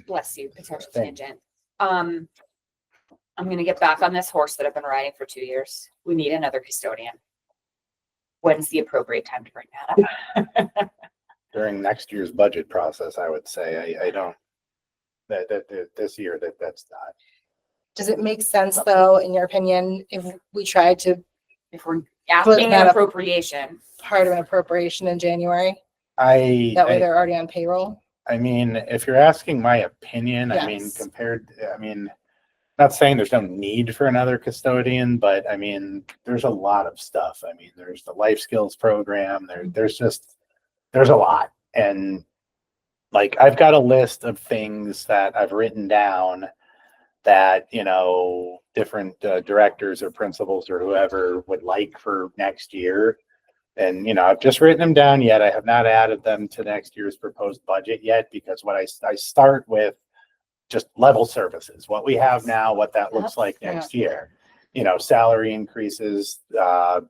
bless you, potential Thank tangent. I'm gonna get back on this horse that I've been riding for 2 years. We need another custodian. When's the appropriate time to bring that up? During next year's budget process, I would say. I don't, that this year that's not. Does it make sense though, in your opinion, if we tried to If we're asking that an up- appropriation, part of an appropriation in January? I That way they're already on payroll? I mean, if you're asking my opinion, I mean, Yes. I mean, not saying there's no need for another custodian, but I mean, there's a lot of stuff. I mean, there's the life skills program, there's a lot. And like, I've got a list of things that I've written down that, you know, different directors or principals or whoever would like for next year. And, you know, I've just written them down yet. I have not added them to next year's proposed budget yet, because what I start with just level services, what we have now, what that looks like next year. You know, salary increases,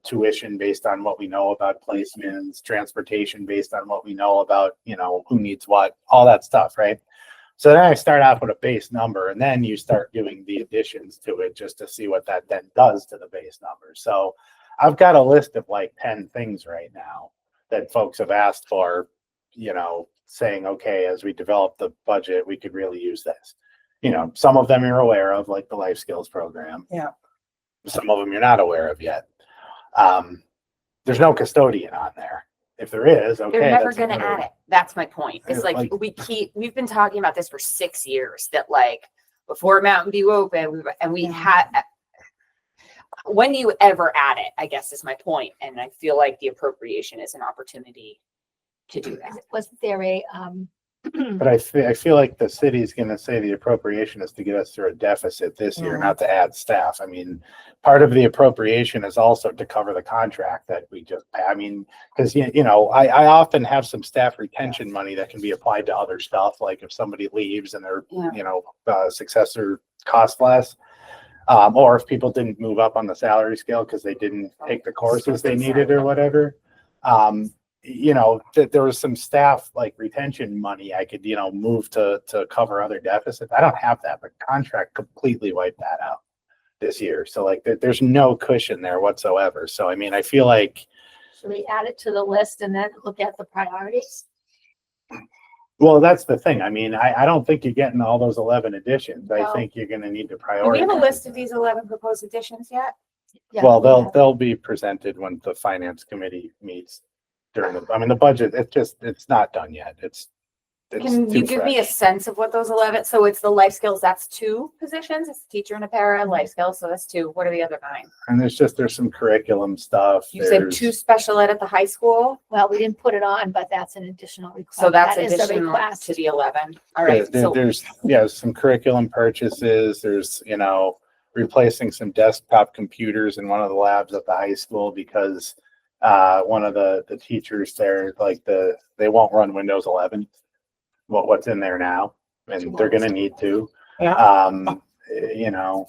tuition based on what we know about placements, transportation based on what we know about, you know, who needs what, all that stuff, right? So then I start off with a base number, and then you start doing the additions to it just to see what that then does to the base number. So I've got a list of like 10 things right now that folks have asked for, you know, saying, okay, as we develop the budget, we could really use this. You know, some of them you're aware of, like the life skills program. Yeah. Some of them you're not aware of yet. There's no custodian on there. If there is, okay. they're never that's gonna another- add it. That's my point. It's Yeah, like, like- we've been talking about this for 6 years, that like, before Mountain View opened, we had, when do you ever add it, I guess is my point. And I feel like the appropriation is an opportunity to do that. Wasn't there a, But I feel like the city's gonna say the appropriation is to get us through a deficit this year, not to add staff. I mean, part of the appropriation is also to cover the contract that we just, I mean, because, you know, I often have some staff retention money that can be applied to other stuff, like if somebody leaves and their, Yeah. you know, successor costs less. Or if people didn't move up on the salary scale because they didn't take the courses they needed or whatever. You know, there was some staff like retention money I could, you know, move to cover other deficits. I don't have that, but contract completely wiped that out this year. So like there's no cushion there whatsoever. So I mean, I feel like, should we add it to the list and then look at the priorities? well, that's the thing. I mean, I don't think you're getting all those 11 additions. I No. think you're gonna need to Do we have a prioritize. list of these 11 proposed additions yet? Yeah, Well, we have. they'll be presented when the finance committee meets during the, I mean, the budget, it's not done yet. It's Can you too give me a fresh. sense of what those 11, so it's the life skills, that's 2 positions, it's a teacher and a para, and life skills, so that's 2. What are the other 9? And there's some curriculum stuff. You said There's- 2 special ed at the high school, Well, we didn't put it on, but that's an additional request. so that's That is a additional request. to the 11. All right, so There's some curriculum purchases. There's, you know, replacing some desktop computers in one of the labs at the high school because one of the teachers there, like they won't run Windows 11. What's in there now, and they're gonna need to. You know,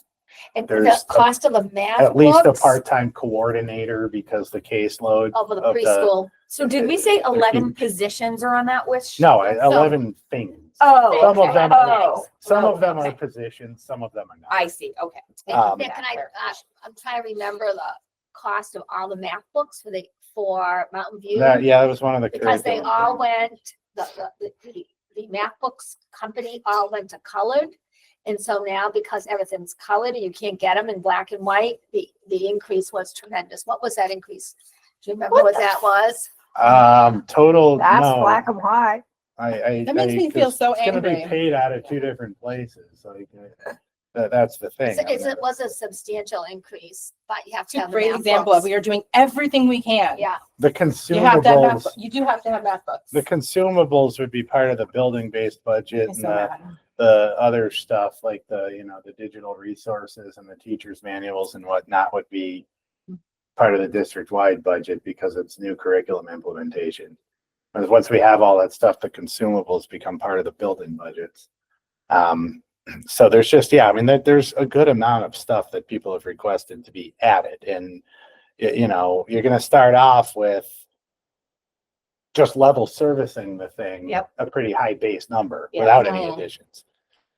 And the there's cost of the math at least a books part-time coordinator because the caseload over the of preschool. So did we say 11 positions are on that wish? No, list? 11 things. Oh, Some okay. of them, Oh, some of them okay. are positions, some of them are not. I see. Okay. Nick, can I'm trying to remember the cost of all the math books for Mountain View. That was one of the. Because they curriculum all things. went, the math books company all went to colored. And so now because everything's colored and you can't get them in black and white, the increase was tremendous. What was that increase? Do you remember what that was? Total, That's no. black and white. That makes me feel so It's gonna be angry. paid out of two different places, like, that's the thing. It was a substantial increase, but you have It's to a have the great math example of books. we are doing everything we can. Yeah, The You have to have math, consumables, you do have to have math books. the consumables would be part of the building-based budget, It's and so mad. the other stuff, like the digital resources and the teachers' manuals and whatnot would be part of the district-wide budget because it's new curriculum implementation. And once we have all that stuff, the consumables become part of the building budgets. So there's just, I mean, there's a good amount of stuff that people have requested to be added. And, you're going to start off with just level servicing the thing. Yep. A pretty high base number Yeah. without any Mhm. additions.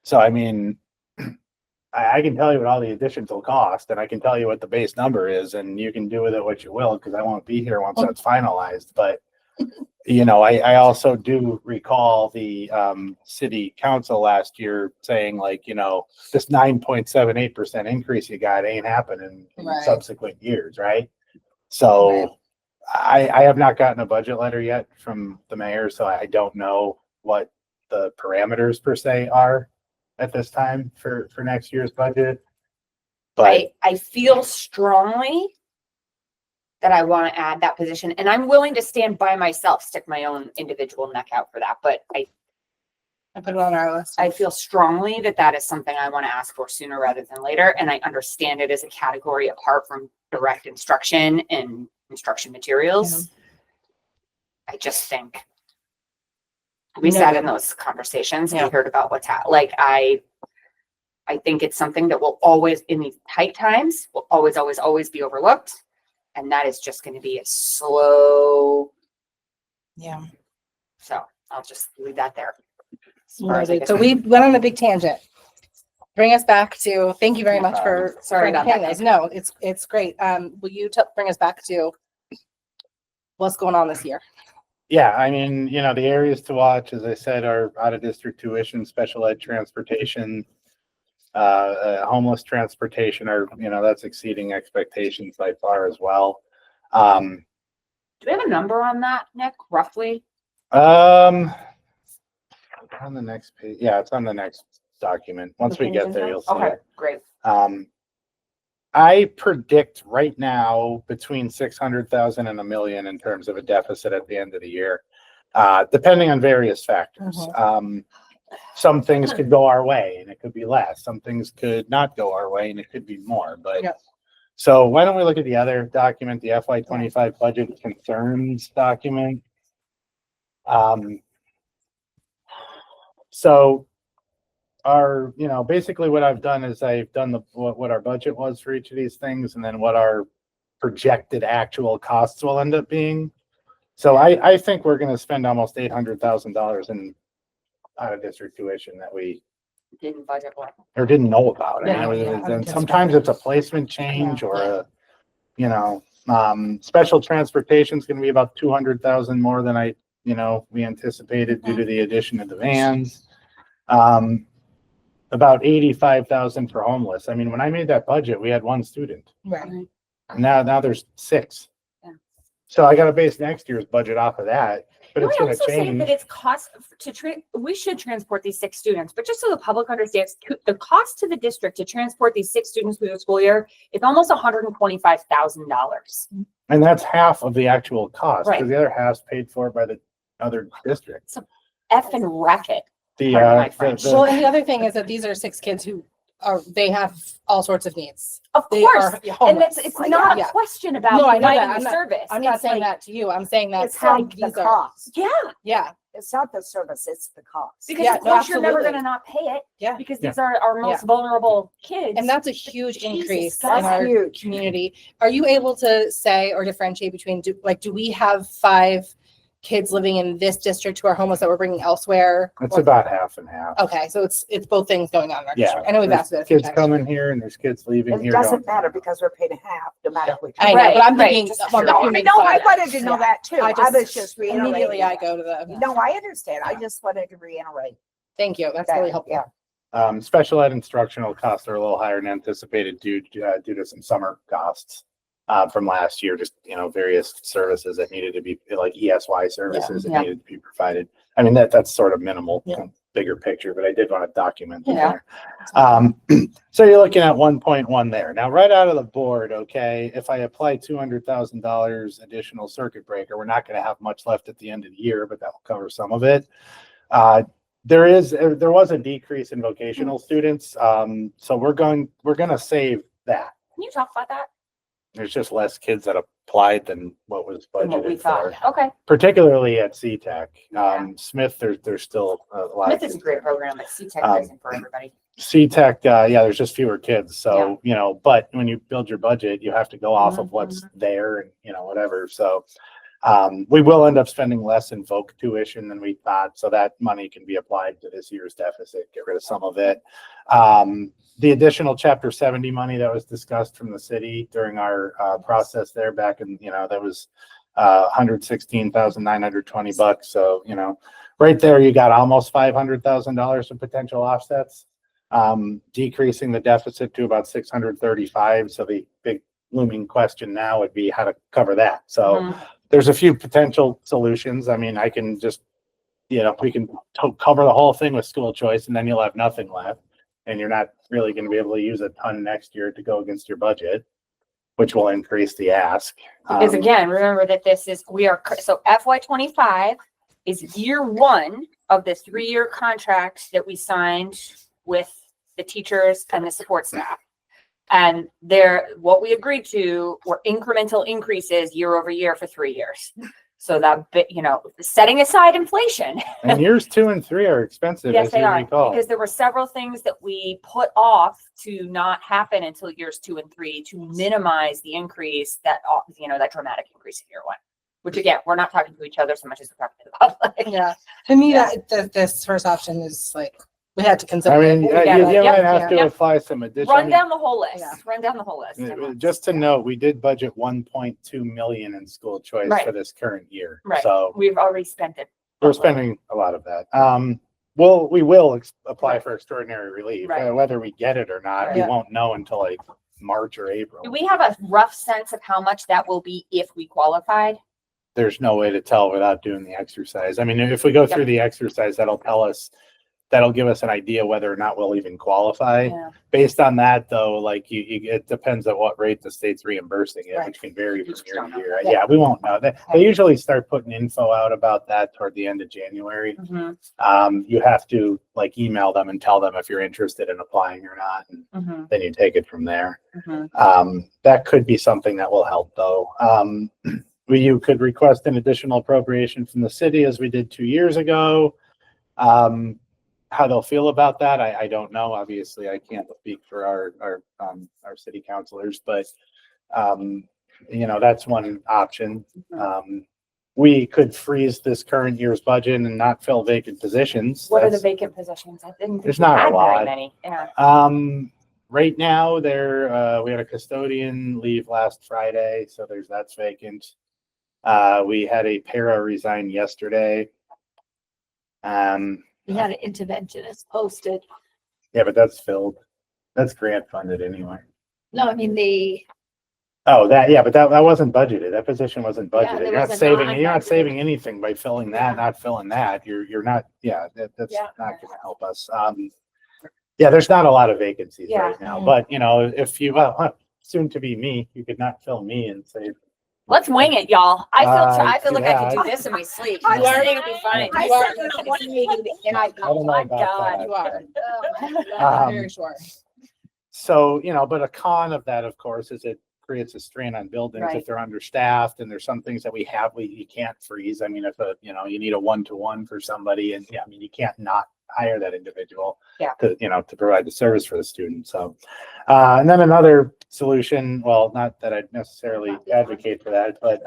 So, I mean, I can tell you what all the additions will cost, and I can tell you what the base number is, and you can do with it what you will, because I won't be here once that's finalized. But, I also do recall the city council last year saying, like, this 9.78% increase you got ain't happening in Right. subsequent years, right? So I have not gotten a budget letter yet from the mayor, so I don't know what the parameters per se are at this time for next year's budget. But I feel strongly that I want to add that position, and I'm willing to stand by myself, stick my own individual neck out for that. But I put it on our list. I feel strongly that that is something I want to ask for sooner rather than later. And I understand it as a category apart from direct instruction and instruction materials. I just think we sat in those conversations and we heard about what's happening. I think it's something that will always, in these tight times, will always be overlooked. And that is just going to be a slow. Yeah. So I'll just leave that there. As far as I Noted. guess So we went on a big tangent. Bring us back to, thank you very much for. Sorry about that, that. No, it's great. Will you bring us back to what's going on this year? yeah, I mean, the areas to watch, as I said, are out of district tuition, special ed transportation, homeless transportation are, that's exceeding expectations by far as well. Do we have a number on that, Nick, roughly? On the next page. Yeah, it's on the next document. Once we get there, you'll see Okay, it. great. I predict right now between 600,000 and $1 million in terms of a deficit at the end of the year, depending on various factors. Some things could go our way and it could be less. Some things could not go our way and it could be more. But Yep. So why don't we look at the other document, the FY25 budget concerns document. So our, basically what I've done is I've done what our budget was for each of these things and then what our projected actual costs will end up being. So I think we're going to spend almost $800,000 in out of district tuition that we Didn't budget well. or didn't know about. Yeah, I mean, yeah, and sometimes it's a placement change or Yeah. special transportation is going to be about 200,000 more than we anticipated due to the addition of the vans. About 85,000 for homeless. I mean, when I made that budget, we had one student. Right. Now there's 6. Yeah. So I got to base next year's budget off of that, but it's Can going we to also say change. that it's cost we should transport these 6 students, but just so the public understands, the cost to the district to transport these 6 students through the school year is almost $125,000. And that's half of the actual cost, Right. because the other half's paid for by the other district. F and wreck it. The, Pardon my French. Well, and the other thing is that these are 6 kids who they have all sorts of needs. Of They course. are And homeless. it's not a Yeah. question about No, I know that. providing the service. I'm not It's saying like, that to you. I'm saying that It's not the these are, cost. yeah, yeah, It's not the service, it's the cost. because Yeah, of no, course you're never absolutely. gonna not pay it. Yeah. Because Yeah. these are our most vulnerable kids. and that's a huge Jesus, increase in that's our huge. community. Are you able to say or differentiate between, do we have 5 kids living in this district who are homeless that we're bringing elsewhere? It's Or- about half and half. Okay, so it's both things going on in our Yeah. district. I know we've There's asked it a few kids times. coming here and there's kids leaving It here. doesn't going- matter because we're paid half, no matter which. I know, Right, but I'm right, thinking. just on the sure. human No, I side. wanted to know Yeah. that too. I was just Immediately reiterating. I go to the, No, I understand. I just wanted to reiterate. thank you. That's that. really helpful. Yeah. Special ed instructional costs are a little higher than anticipated due to some summer costs from last year, just, various services that needed to be, like ESY services that Yeah. needed to be provided. I mean, that's sort of minimal, Yeah. bigger picture, but I did want to document that Yeah. there. So you're looking at 1.1 there. Now, right out of the board, okay, if I apply $200,000 additional circuit breaker, we're not going to have much left at the end of the year, but that will cover some of it. There was a decrease in vocational students. So we're going to save that. Can you talk about that? There's just less kids that applied than what was Than what we budgeted thought. for, Okay. particularly at CTech. Yeah. Smith, there's still a lot of Smith is a kids great there. program, but CTech isn't for everybody. CTech, there's just fewer kids. So, but when you build your budget, you have to go off of what's there and, whatever. So, we will end up spending less in voc tuition than we thought. So that money can be applied to this year's deficit, get rid of some of it. The additional Chapter 70 money that was discussed from the city during our process there back in, that was $116,920. So, right there, you got almost $500,000 in potential offsets, decreasing the deficit to about 635. So the big looming question now would be how to cover that. So there's a few potential solutions. I mean, I can just, we can cover the whole thing with school choice and then you'll have nothing left. And you're not really going to be able to use a ton next year to go against your budget, which will increase the ask. Because again, remember that so FY25 is year 1 of the 3-year contract that we signed with the teachers and the support staff. And what we agreed to were incremental increases year over year for 3 years. So that, setting aside inflation. And years 2 and 3 are expensive, Yes, as they you are, recall. because there were several things that we put off to not happen until years 2 and 3 to minimize the increase that dramatic increase in year 1. Which again, we're not talking to each other so much as we're talking to the public. Yeah. To me, this first option is like, we had to consider. I mean, it. you might have to Yep. apply some additional. Run down the whole list. Yeah. Run down the whole list. Just to note, we did budget 1.2 million in school choice Right. for this current year. Right. So We've already spent it. we're spending a lot of that. We will apply for extraordinary relief. Right. Whether we get it or not, Right. we won't know until like March or April. Do we have a rough sense of how much that will be if we qualified? There's no way to tell without doing the exercise. I mean, if we go through the exercise, that'll give us an idea whether or not we'll even qualify. Yeah. Based on that, though, like it depends at what rate the state's reimbursing it, Right. which can vary You from just year don't to know. year. Yeah. Yeah, we won't know. They usually start putting info out about that toward the end of January. You have to like email them and tell them if you're interested in applying or not, and then you take it from there. That could be something that will help, though. You could request an additional appropriation from the city, as we did 2 years ago. How they'll feel about that, I don't know. Obviously, I can't speak for our city councilors, but that's one option. We could freeze this current year's budget and not fill vacant positions. What are the That's- vacant positions? I didn't think There's we not a had very lot. many. Yeah. Right now, we had a custodian leave last Friday, so that's vacant. We had a para resign yesterday. We had an interventionist posted. Yeah, but that's filled. That's grant funded anyway. No, I mean, Oh, but that wasn't budgeted. That position wasn't Yeah, budgeted. there You're not was a saving, you're not non-budgeted. saving anything by filling that, Yeah. not filling that. You're not, that's Yeah. not gonna help us. There's not a lot of vacancies Yeah. right now, but if soon to be me, you could not fill me and say. Let's wing it, y'all. I feel like I yeah, could do this in my sleep. I- You are gonna be fine. I You are- sat in one meeting and I I don't know my about God. that. You are. Oh, Um, Very sure. So, but a con of that, of course, is it creates a strain on buildings Right. if they're understaffed, and there's some things that you can't freeze. I mean, if you need a 1-to-1 for somebody, and yeah, I mean, you can't not hire that individual Yeah. to provide the service for the student. So, and then another solution, well, not that I'd necessarily advocate for that, but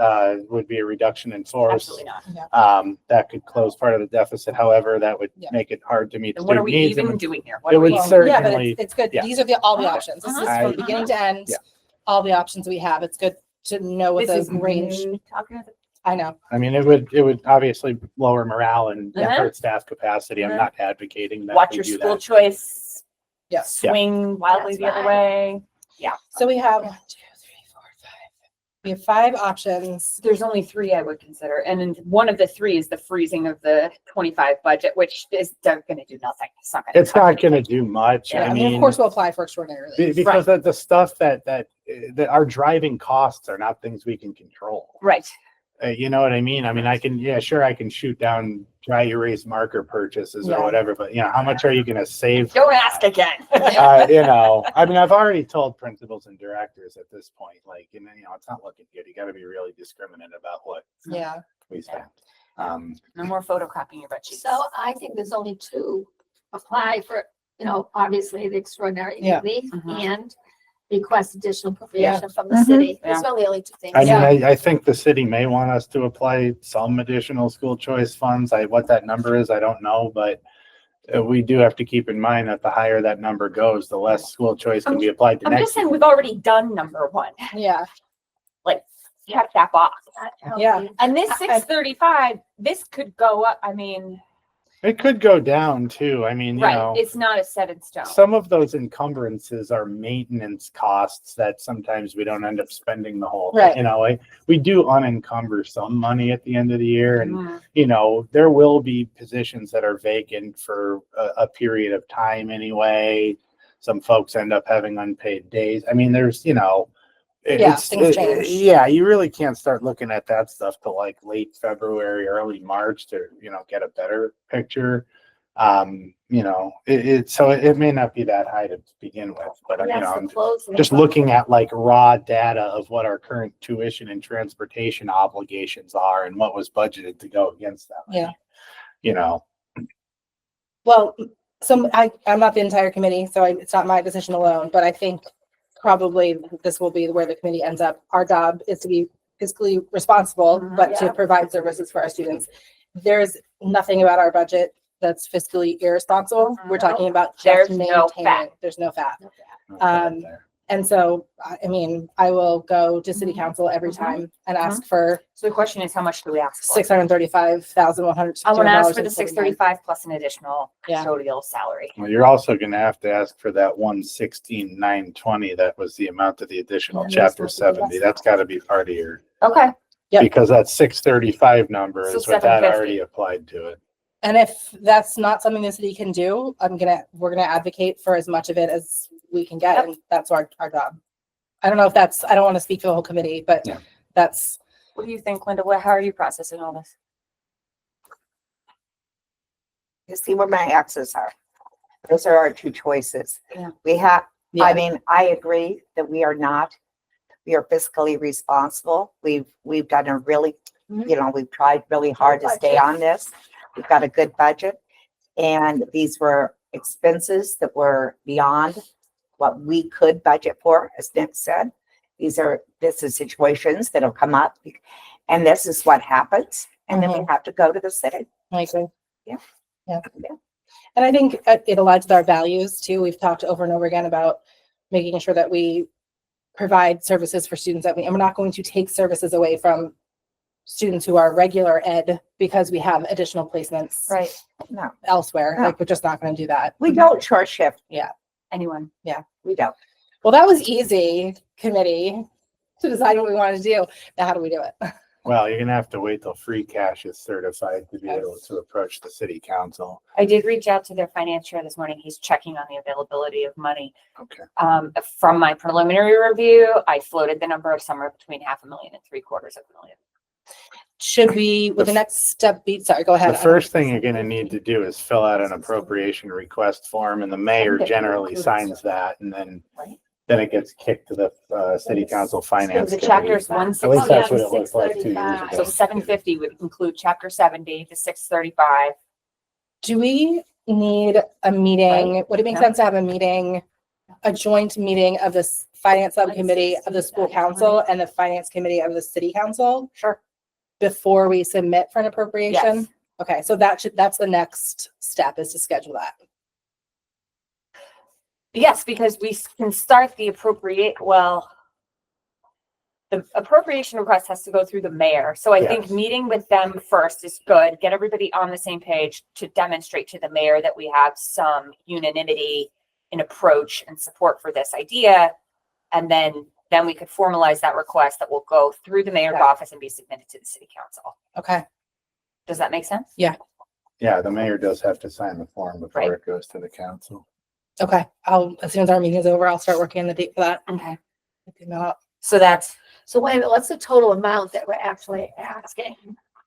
would be a reduction in force. Absolutely not. That could close part of the deficit. However, that would Yeah. make it hard to meet the And what are student we needs. even and doing here? What it are we? would Well, serve- yeah, but certainly- it's good. yeah. These are all the options. This is I- from beginning to end, Yeah. all the options we have. It's good to know what This the is range. talking about I know. I mean, it would obviously lower morale and Uh-huh. hurt staff capacity. I'm Uh-huh. not advocating that watch we your do school that. choice Yeah. swing wildly That's the other right. way. Yeah. So we have 1, 2, 3, 4, 5. We have 5 options. There's only 3 I would consider. And then one of the 3 is the freezing of the 25 budget, which is going to do nothing. It's not going to. It's not going to do much. Yeah, I of mean, course, we'll apply for extraordinary relief. because of the stuff that our driving costs are not things we can control. Right. You know what I mean? I mean, I can shoot down dry erase marker purchases or Yeah. whatever, but how much are you going to save? Don't ask again. I mean, I've already told principals and directors at this point, like, it's not looking good. You got to be really discriminate about what Yeah. we spend. No more photocopying your butt sheets. So I think there's only 2 apply for, obviously the extraordinary Yeah. relief Mhm. and request additional appropriation from the city. There's really only 2 things. I mean, I think the city may want us to apply some additional school choice funds. What that number is, I don't know, but we do have to keep in mind that the higher that number goes, the less school choice can be applied to I'm just next saying year. we've already done number 1. Yeah. Check that box. Yeah. And this 635, this could go up. I mean, It could go down too. I mean, right. It's not a set in stone. some of those encumbrances are maintenance costs that sometimes we don't end up spending the whole Right. thing. We do unencumber some money at the end of the year, and Mhm. there will be positions that are vacant for a period of time anyway. Some folks end up having unpaid days. I mean, there's, things change. yeah, you really can't start looking at that stuff till like late February, early March to, get a better picture. So it may not be that high to begin with, but That's the I'm closing. just looking at like raw data of what our current tuition and transportation obligations are and what was budgeted to go against them. Yeah. Well, I'm not the entire committee, so it's not my decision alone, but I think probably this will be where the committee ends up. Our job is to be fiscally responsible, Mhm. but to Yeah. provide services for our students. There's nothing about our budget that's fiscally irresponsible. We're talking about There's just no maintaining. fat. There's no fat. Okay, there. And so, I mean, I will go to city council every Mhm. time and ask for So the question is, how much do we ask for? $635,100. I want to ask for the 635 plus an additional Yeah. custodial salary. Well, you're also gonna have to ask for that 116,920. That was the amount of the additional Yeah, chapter that's what we 70. That's gotta be part of your, Okay. Yep. because that 635 number So is what that 750. already applied to it. And if that's not something the city can do, we're gonna advocate for as much of it as we can get, Yep. and that's our job. I don't know if I don't want to speak for the whole committee, but Yeah. that's, What do you think, Linda? How are you processing all this? You see where my X's are. Those are our 2 choices. Yeah. We have, Yeah. I mean, I agree that we are fiscally responsible. We've done a really, Mhm. we've tried really hard to stay on this. We've got a good budget. And these were expenses that were beyond what we could budget for, as Nick said. This is situations that'll come up, and this is what happens. And then we have to go to the city. I agree. Yeah. Yeah. Yeah. And I think it aligns with our values too. We've talked over and over again about making sure that we provide services for students and we're not going to take services away from students who are regular ed because we have additional placements Right. No, elsewhere. No. Like, we're just not going to do that. we don't short shift. Anyone? We don't. Well, that was easy, committee, to decide what we want to do. Now, how do we do it? Well, you're gonna have to wait till free cash is certified to be able to approach the city council. I did reach out to their finance chair this morning. He's checking on the availability of money. Okay. From my preliminary review, I floated the number of somewhere between $500,000 and $750,000. should we, with the next step be, sorry, go ahead. The first thing you're gonna need to do is fill out an appropriation request form, and the mayor generally signs that, and then it gets kicked to the city council finance The committee. chapter's At least that's what it 160. looked like 2 years So ago. 750 would include chapter 70, the 635. Do we need a meeting? Would it make No. sense to have a meeting, a joint meeting of this finance subcommittee of the school council and the finance committee of the city council? Sure. Before we submit for an appropriation? Yes. Okay, so that's the next step, is to schedule that. Yes, because we can start the the appropriation request has to go through the mayor. So I think meeting with them first is good. Get everybody on the same page to demonstrate to the mayor that we have some unanimity in approach and support for this idea. And then we could formalize that request that will go through the mayor's office and be submitted to the city council. Okay, Does that make sense? Yeah, the mayor does have to sign the form before it goes to the council. okay. As soon as our meeting is over, I'll start working on the date for that. Okay. So that's, So wait a minute, what's the total amount that we're actually asking?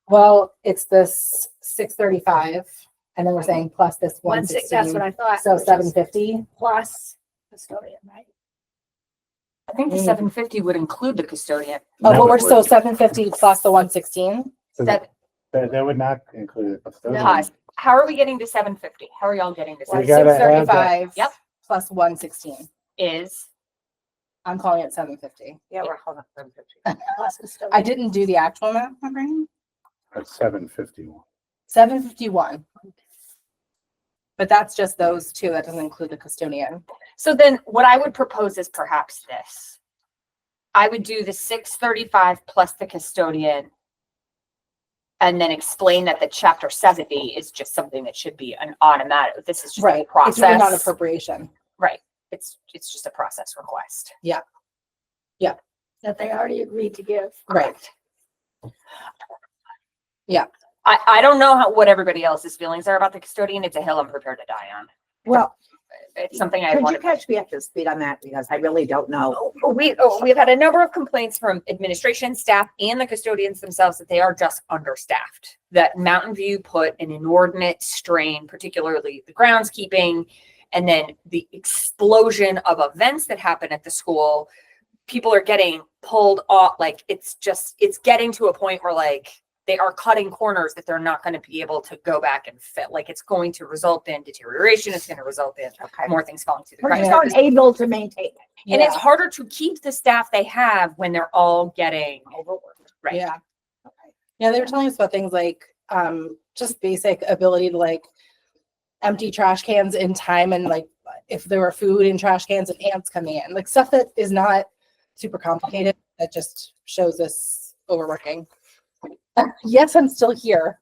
well, it's this 635, and then we're saying plus this 160, that's 116. what I thought. So which is 750. Plus custodian, right? I think the 750 would include the custodian. Oh, No, but we're it still wouldn't. 750 plus the 116. So That- that would not include the custodian. Guys, how are we getting to 750? How are y'all getting to We 750? gotta add that. 635. Yep. Plus 116. Is I'm calling it 750. Yeah, we're holding up 750. Plus custodian. I didn't do the actual math, my brain. That's 751. 751. But that's just those two. That doesn't include the custodian. so then what I would propose is perhaps this. I would do the 635 plus the custodian. And then explain that the chapter 70 is just something that should be an automatic. This is just a Right. It's process. really not appropriation. Right. It's just a process request. That they already agreed to give. Right. I don't know what everybody else's feelings are about the custodian. It's a hill I'm prepared to die on. Well, It's something I could want you to. catch me up to speed on that? Because I really don't know. We've had a number of complaints from administration, staff, and the custodians themselves that they are just understaffed. That Mountain View put an inordinate strain, particularly the groundskeeping, and then the explosion of events that happen at the school. People are getting pulled off. Like it's getting to a point where like they are cutting corners that they're not going to be able to go back and fit. Like it's going to result in deterioration. It's going to result in Okay. more things falling through the We're cracks. just not able to maintain it. And it's harder to keep the staff they have when they're all getting overworked. Right. Yeah. Yeah, they were telling us about things like just basic ability to like empty trash cans in time, and like if there were food in trash cans and ants coming in, like stuff that is not super complicated, that just shows us overworking. Yes, I'm still here.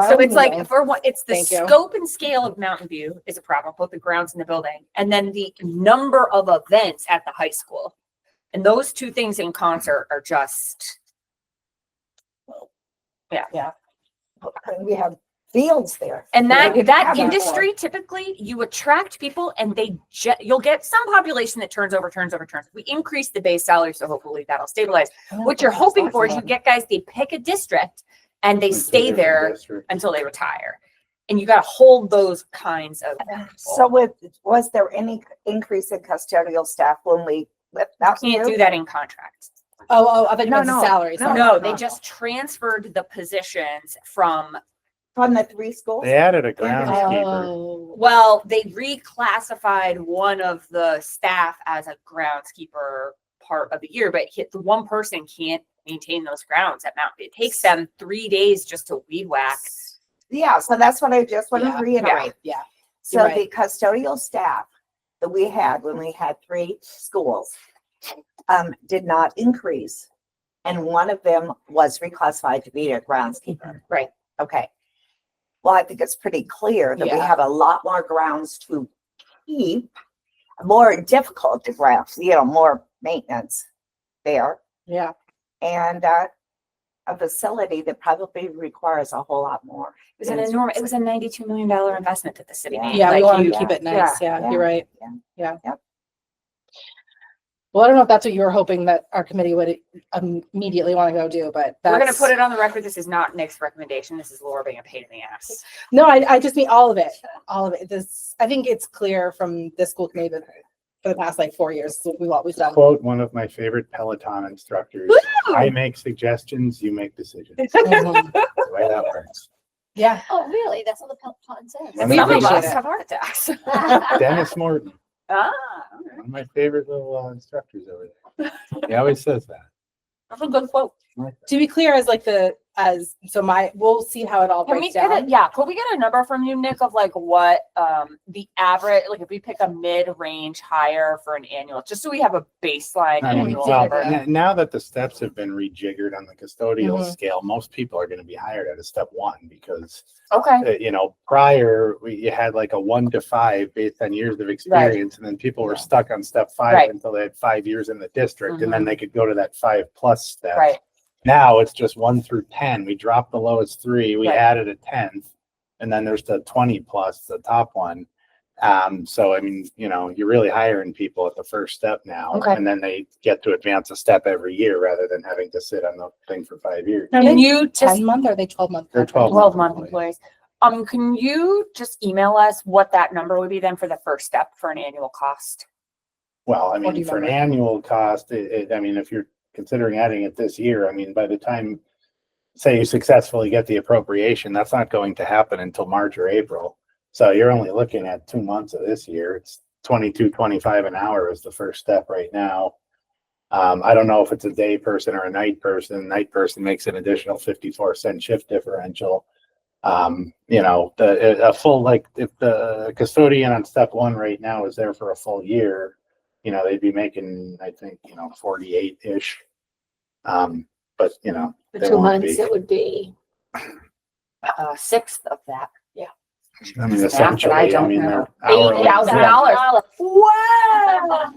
So it's like for what it's the Thank you. scope and scale of Mountain View is a problem, both the grounds and the building, and then the number of events at the high school. And those two things in concert are just We have fields there. and Yeah, that we that have that industry typically you attract people and you'll get some population that turns over. We increase the base salary, so hopefully that'll stabilize. What you're hoping for is you get guys, they pick a district and they stay there until they retire. And you got to hold those kinds of people. So was there any increase in custodial staff when we left You Mountain can't View? do that in contracts. Oh, I thought you meant the No, salaries. no, No, they just transferred the positions from, From the 3 schools? They added a groundskeeper. Oh, well, they reclassified one of the staff as a groundskeeper part of the year, but the one person can't maintain those grounds at Mountain View. It takes them 3 days just to weed whack. Yeah, so that's what I just want Yeah, to reiterate. yeah. So You're the right. custodial staff that we had when we had 3 schools did not increase. And one of them was reclassified to be a groundskeeper. Right. Okay. Well, I think it's pretty clear that we Yeah. have a lot more grounds to keep, more difficult to grounds, more maintenance there. Yeah. And a facility that probably requires a whole lot more. It was a $92 million investment that the city made. Yeah, we Like, want you- to keep it nice. Yeah, yeah, you're right. yeah. Yeah. Yep. Well, I don't know if that's what you were hoping that our committee would immediately want to go do, but We're gonna that's, put it on the record. This is not Nick's recommendation. This is Laura being a pain in the ass. no, I just mean all of it, all of it. This, I think it's clear from this school committee that for the past like 4 years, we've always done. Quote one of my favorite Peloton instructors. I make suggestions, you make decisions. That's Mhm. the way that works. Yeah. Oh, really? That's what the Peloton says. Let Some me of appreciate us it. have heart attacks. Dennis Morton, Ah, one of my favorite little instructors over there. He always says that. that's a good quote. To be clear, we'll see how it all Can we breaks get down. a, yeah, could we get a number from you, Nick, of like what the average, like if we pick a mid-range hire for an annual, just so we have a baseline I mean, annual well, number? now that the steps have been rejiggered on the custodial Mhm. scale, most people are going to be hired at a step one because, Okay, prior you had like a 1 to 5 based on years of experience, and then people were stuck on step 5 Right. until they had 5 years in the district, and then they could go to that 5+ step. right. Now it's just 1 through 10. We dropped the lowest 3. We Right. added a 10th, and then there's the 20+, the top one. So I mean, you're really hiring people at the first step now, Okay. and then they get to advance a step every year rather than having to sit on the thing for 5 years. Are Can they you just 10-month or are they 12-month? They're contracts? 12-month employees? Can you just email us what that number would be then for the first step for an annual cost? Well, I What do mean, you for an remember? annual cost, I mean, if you're considering adding it this year, I mean, by the time, say you successfully get the appropriation, that's not going to happen until March or April. So you're only looking at 2 months of this year. It's 22.25 an hour is the first step right now. I don't know if it's a day person or a night person. Night person makes an additional 54-cent shift differential. A full, like if the custodian on step 1 right now is there for a full year, they'd be making, I think, 48-ish. But For they 2 won't months, be. it would be, A sixth of that. I mean, that I essentially, I don't mean, know. they're hourly. $8,000. Wow.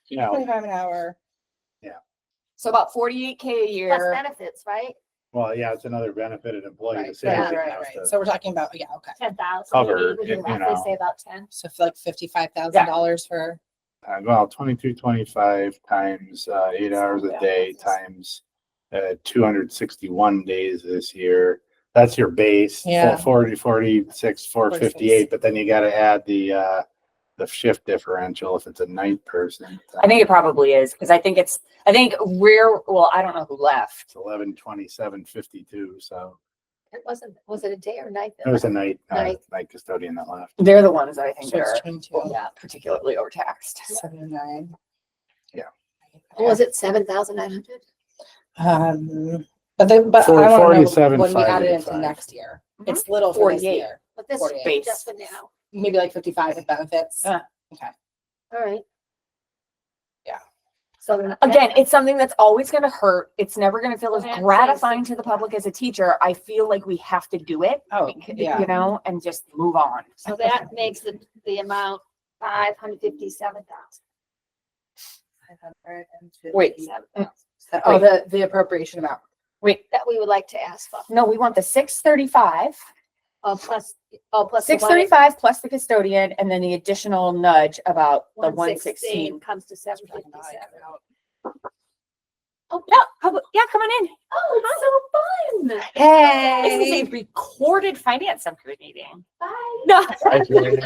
Yeah. 25 an hour. So about 48K a Plus year. benefits, right? Well, yeah, it's another benefited employee. The Right, city right, has right. to- So we're talking about, yeah, okay. 10,000. Cover, Would you you roughly know. say about 10? So for like $55,000 for, Well, 22.25 times 8 hours a day times 261 days this year. That's your base. Yeah. 46, 458. But then you got to add the shift differential if it's a night person. I think it probably is, because I think I don't know who left. It's 11/27/52. So It wasn't, was it a day or night? it was a night Night. custodian that left. They're the ones that I think so that it's are 22, Yeah. particularly overtaxed. 79. Was it 7,900? But I want to know 47, when we add it into 585. next year. Mhm. It's little for this 48. year. But this 48. is just for now. Maybe like 55 with benefits. Uh. Okay. All right. Yeah. So then Again, it's something that's always going to hurt. It's never going to feel as Yeah. gratifying to the public as a teacher. I feel like we have to do it, Oh, yeah. and just move on. So that makes the amount 557,000. Wait. Oh, the appropriation amount. Wait, That we would like to ask for. no, we want the 635, Plus the 635 plus the custodian, and then the additional nudge about the 116. comes to 757. Oh, yeah, come on in. Oh, it's so fun. This is a recorded finance subcommittee meeting. Bye. No. Right, Julian?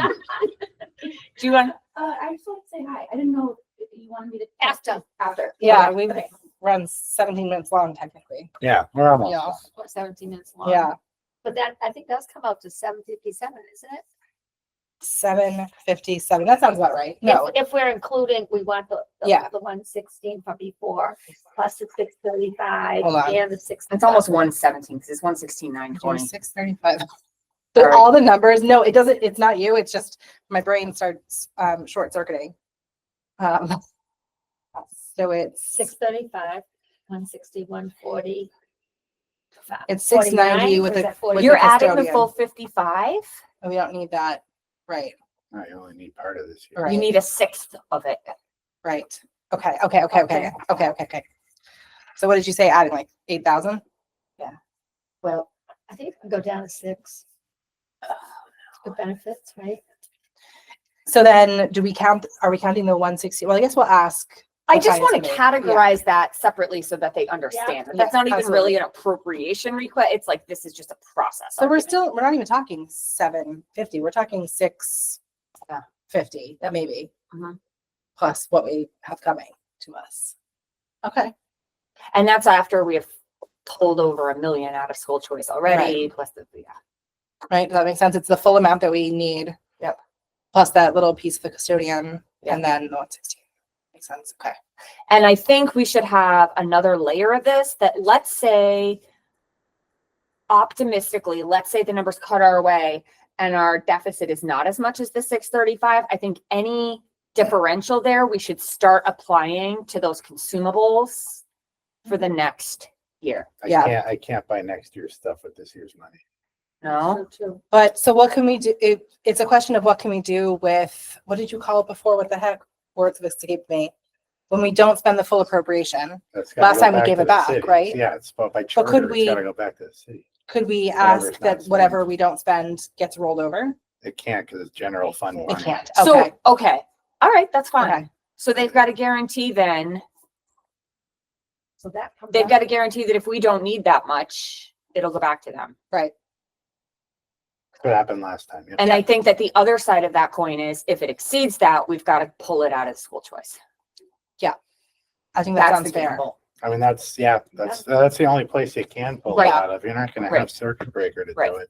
Do you want? I just want to say hi. I didn't know if you wanted me to. After. Yeah, Okay, we've okay. run 17 minutes long technically. Yeah, we're almost. Yeah. What, 17 minutes long. Yeah. But that, I think does come out to 757, isn't it? 757. That sounds about right. No. If we're including, we want Yeah. the 116 from before, plus the 635 Hold on. and the 6. It's almost 117 because it's 116,920. 635. Sorry. All the numbers. No, it doesn't. It's not you. It's just my brain starts short circuiting. So it's 635, 160, 140. It's 690 with Or is the that 40? You're adding the custodian. full 55. we don't need that. Right. I only need part of this year. Right. You need a sixth of it. Right. Okay. Okay. So what did you say? Adding like 8,000? Well, I think it can go down to 6. Good benefits, right? So then are we counting the 160? Well, I guess we'll ask. I the just want finance to committee. Yeah. categorize that separately so that they understand. That's Yeah, not even absolutely. really an appropriation request. It's like, this is just a process. So we're argument. not even talking 750. We're talking Yeah. 650, maybe. Mhm. Plus what we have coming to us. Okay. And that's after we have pulled over $1 million out of school choice already, plus the, yeah. Right. Does that make sense? It's the full amount that we need. Yep. Plus that little piece of the custodian Yep. and then the 160. Makes sense. Okay. And I think we should have another layer of this that, let's say, optimistically, let's say the numbers cut our way and our deficit is not as much as the 635. I think any differential there, we should start applying to those consumables for the next year. Yeah. I can't buy next year's stuff with this year's money. No? But so what can we do? It's a question of what can we do with, what did you call it before? What the heck? Words of escape me. When we don't spend the full appropriation, That's gotta Last go time we back gave to it the back, city. right? Yeah, it's by could charter, it's we- gotta go back to the city. could we Whatever's ask not that spent. whatever we don't spend gets rolled over? It can't because it's general fund It money. can't. So, Okay. okay. All right, that's fine. Okay. So they've got to guarantee then, So that comes they've out. got to guarantee that if we don't need that much, it'll go back to them. Right. What happened last time. Yep. And I think that the other side of that coin is if it exceeds that, we've got to pull it out of school choice. I think that That's sounds the fair. gamble. I mean, that's the only place you can pull Right. it out of. You're not gonna Right. have circuit breaker to Right. do it.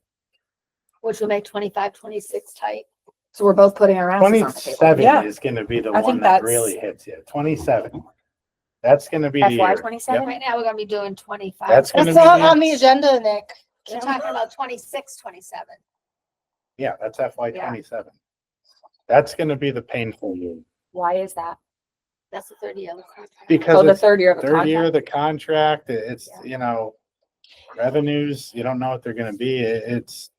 Which will make 25, 26 tight. So we're both putting our asses on the table. 27 Yeah. is gonna be the I think one that that's- really hits you. 27. That's gonna be the FY year. 27? Right now, we're gonna be doing 25. That's gonna It's be not the- on the agenda, Nick. We're talking about 26, 27. Yeah, that's FY 27. That's gonna be the painful year. Why is that? That's the 30 of the contract. So Because the it's third year of the third year of contract. the contract, it's, Yeah. revenues, you don't know what they're gonna be. It's,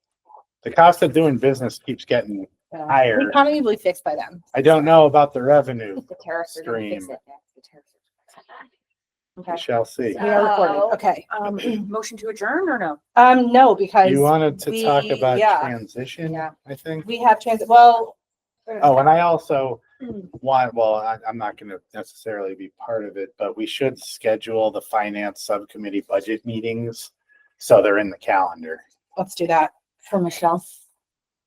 the cost of doing business keeps getting The higher. economy will be fixed by then. I don't know about the revenue. The tariffs are gonna fix Stream. it. Yeah, the tariffs are gonna fix it. We Okay. shall see. We are recording. So- Okay. Motion to adjourn or no? No, because You wanted to talk we- about yeah. transition, Yeah. I think. we have transit, well, Oh, and I also Hmm. I'm not gonna necessarily be part of it, but we should schedule the finance subcommittee budget meetings. So they're in the calendar. let's do that. For Michelle.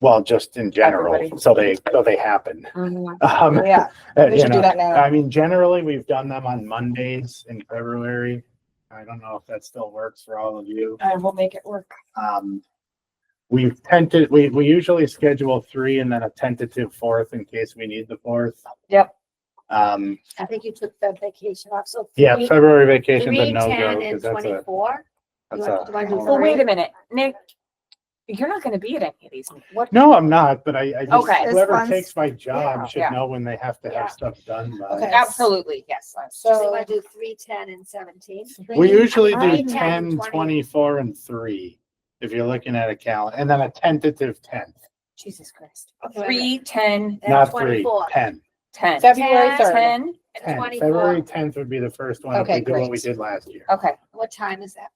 Well, just in general, Everybody. so they happen. Mm-hmm. Yeah, we You should do know, that now. I mean, generally, we've done them on Mondays in February. I don't know if that still works for all of you. And we'll make it work. We usually schedule 3 and then a tentative 4th in case we need the 4th. Yep. Um, I think you took the vacation off, so. yeah, three- February vacation's a 3, no 10, go and because that's a, 24. that's You want to do Well, wait a three? minute, Nick, you're not gonna be at any of these. What? no, I'm not, but I just, Okay. This whoever one's- takes my job should Yeah. know when they have to Yeah. have stuff done by. Okay. Absolutely, yes. So you So want to do 3, 10, and 17? We usually do 10, 10, 20. 24, and 3, if you're looking at a calendar, and then a tentative 10th, Jesus Christ. Okay, wait a 3, 10, And not 3, 24. 10. 10. February 3rd. 10, And 10. 24. February 10th would be the first one, if Okay, we do what we great. did last year. okay. What time is that?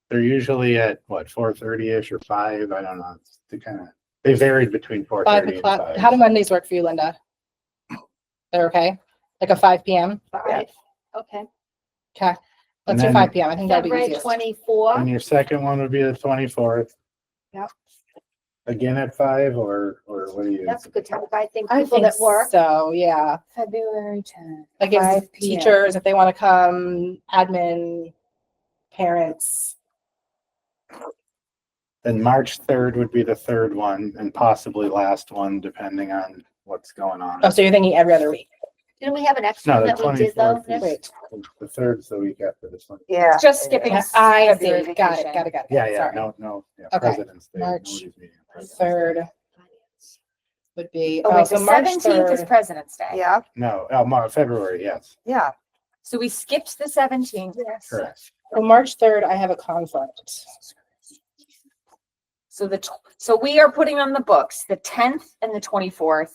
They're usually at, what, 4:30-ish or 5, I don't know, it's the kind of, they varied between 4:30 and 5 o'clock. 5. How do Mondays work for you, Linda? They're okay? Like a 5 PM? 5? Okay. Okay. Let's do then- 5 PM. I think that'll be February easiest. 24. And your second one would be the 24th. Yep. Again at 5, or what do you? That's a good time. I think I people think that work. so, yeah. February 10. Like if 5 p.m. teachers, if they want to come, admin, parents. Then March 3rd would be the third one and possibly last one, depending on what's going on. Oh, so you're thinking every other week? Didn't we have an extra No, one the that we did though? 24th is, the third's the week after this one. Yeah. It's just skipping. I see. February Got it, vacation. got it, got it. Yeah, yeah, Sorry. yeah, Okay. President's Day. March nobody's meeting on President's Day. 3rd would be, Oh, oh, wait, so the March 17th is 3rd. President's Day. Yeah, No, February, yes, yeah. So we skipped the 17th. Yes. correct. So March 3rd, I have a conflict. So so we are putting on the books the 10th and the 24th.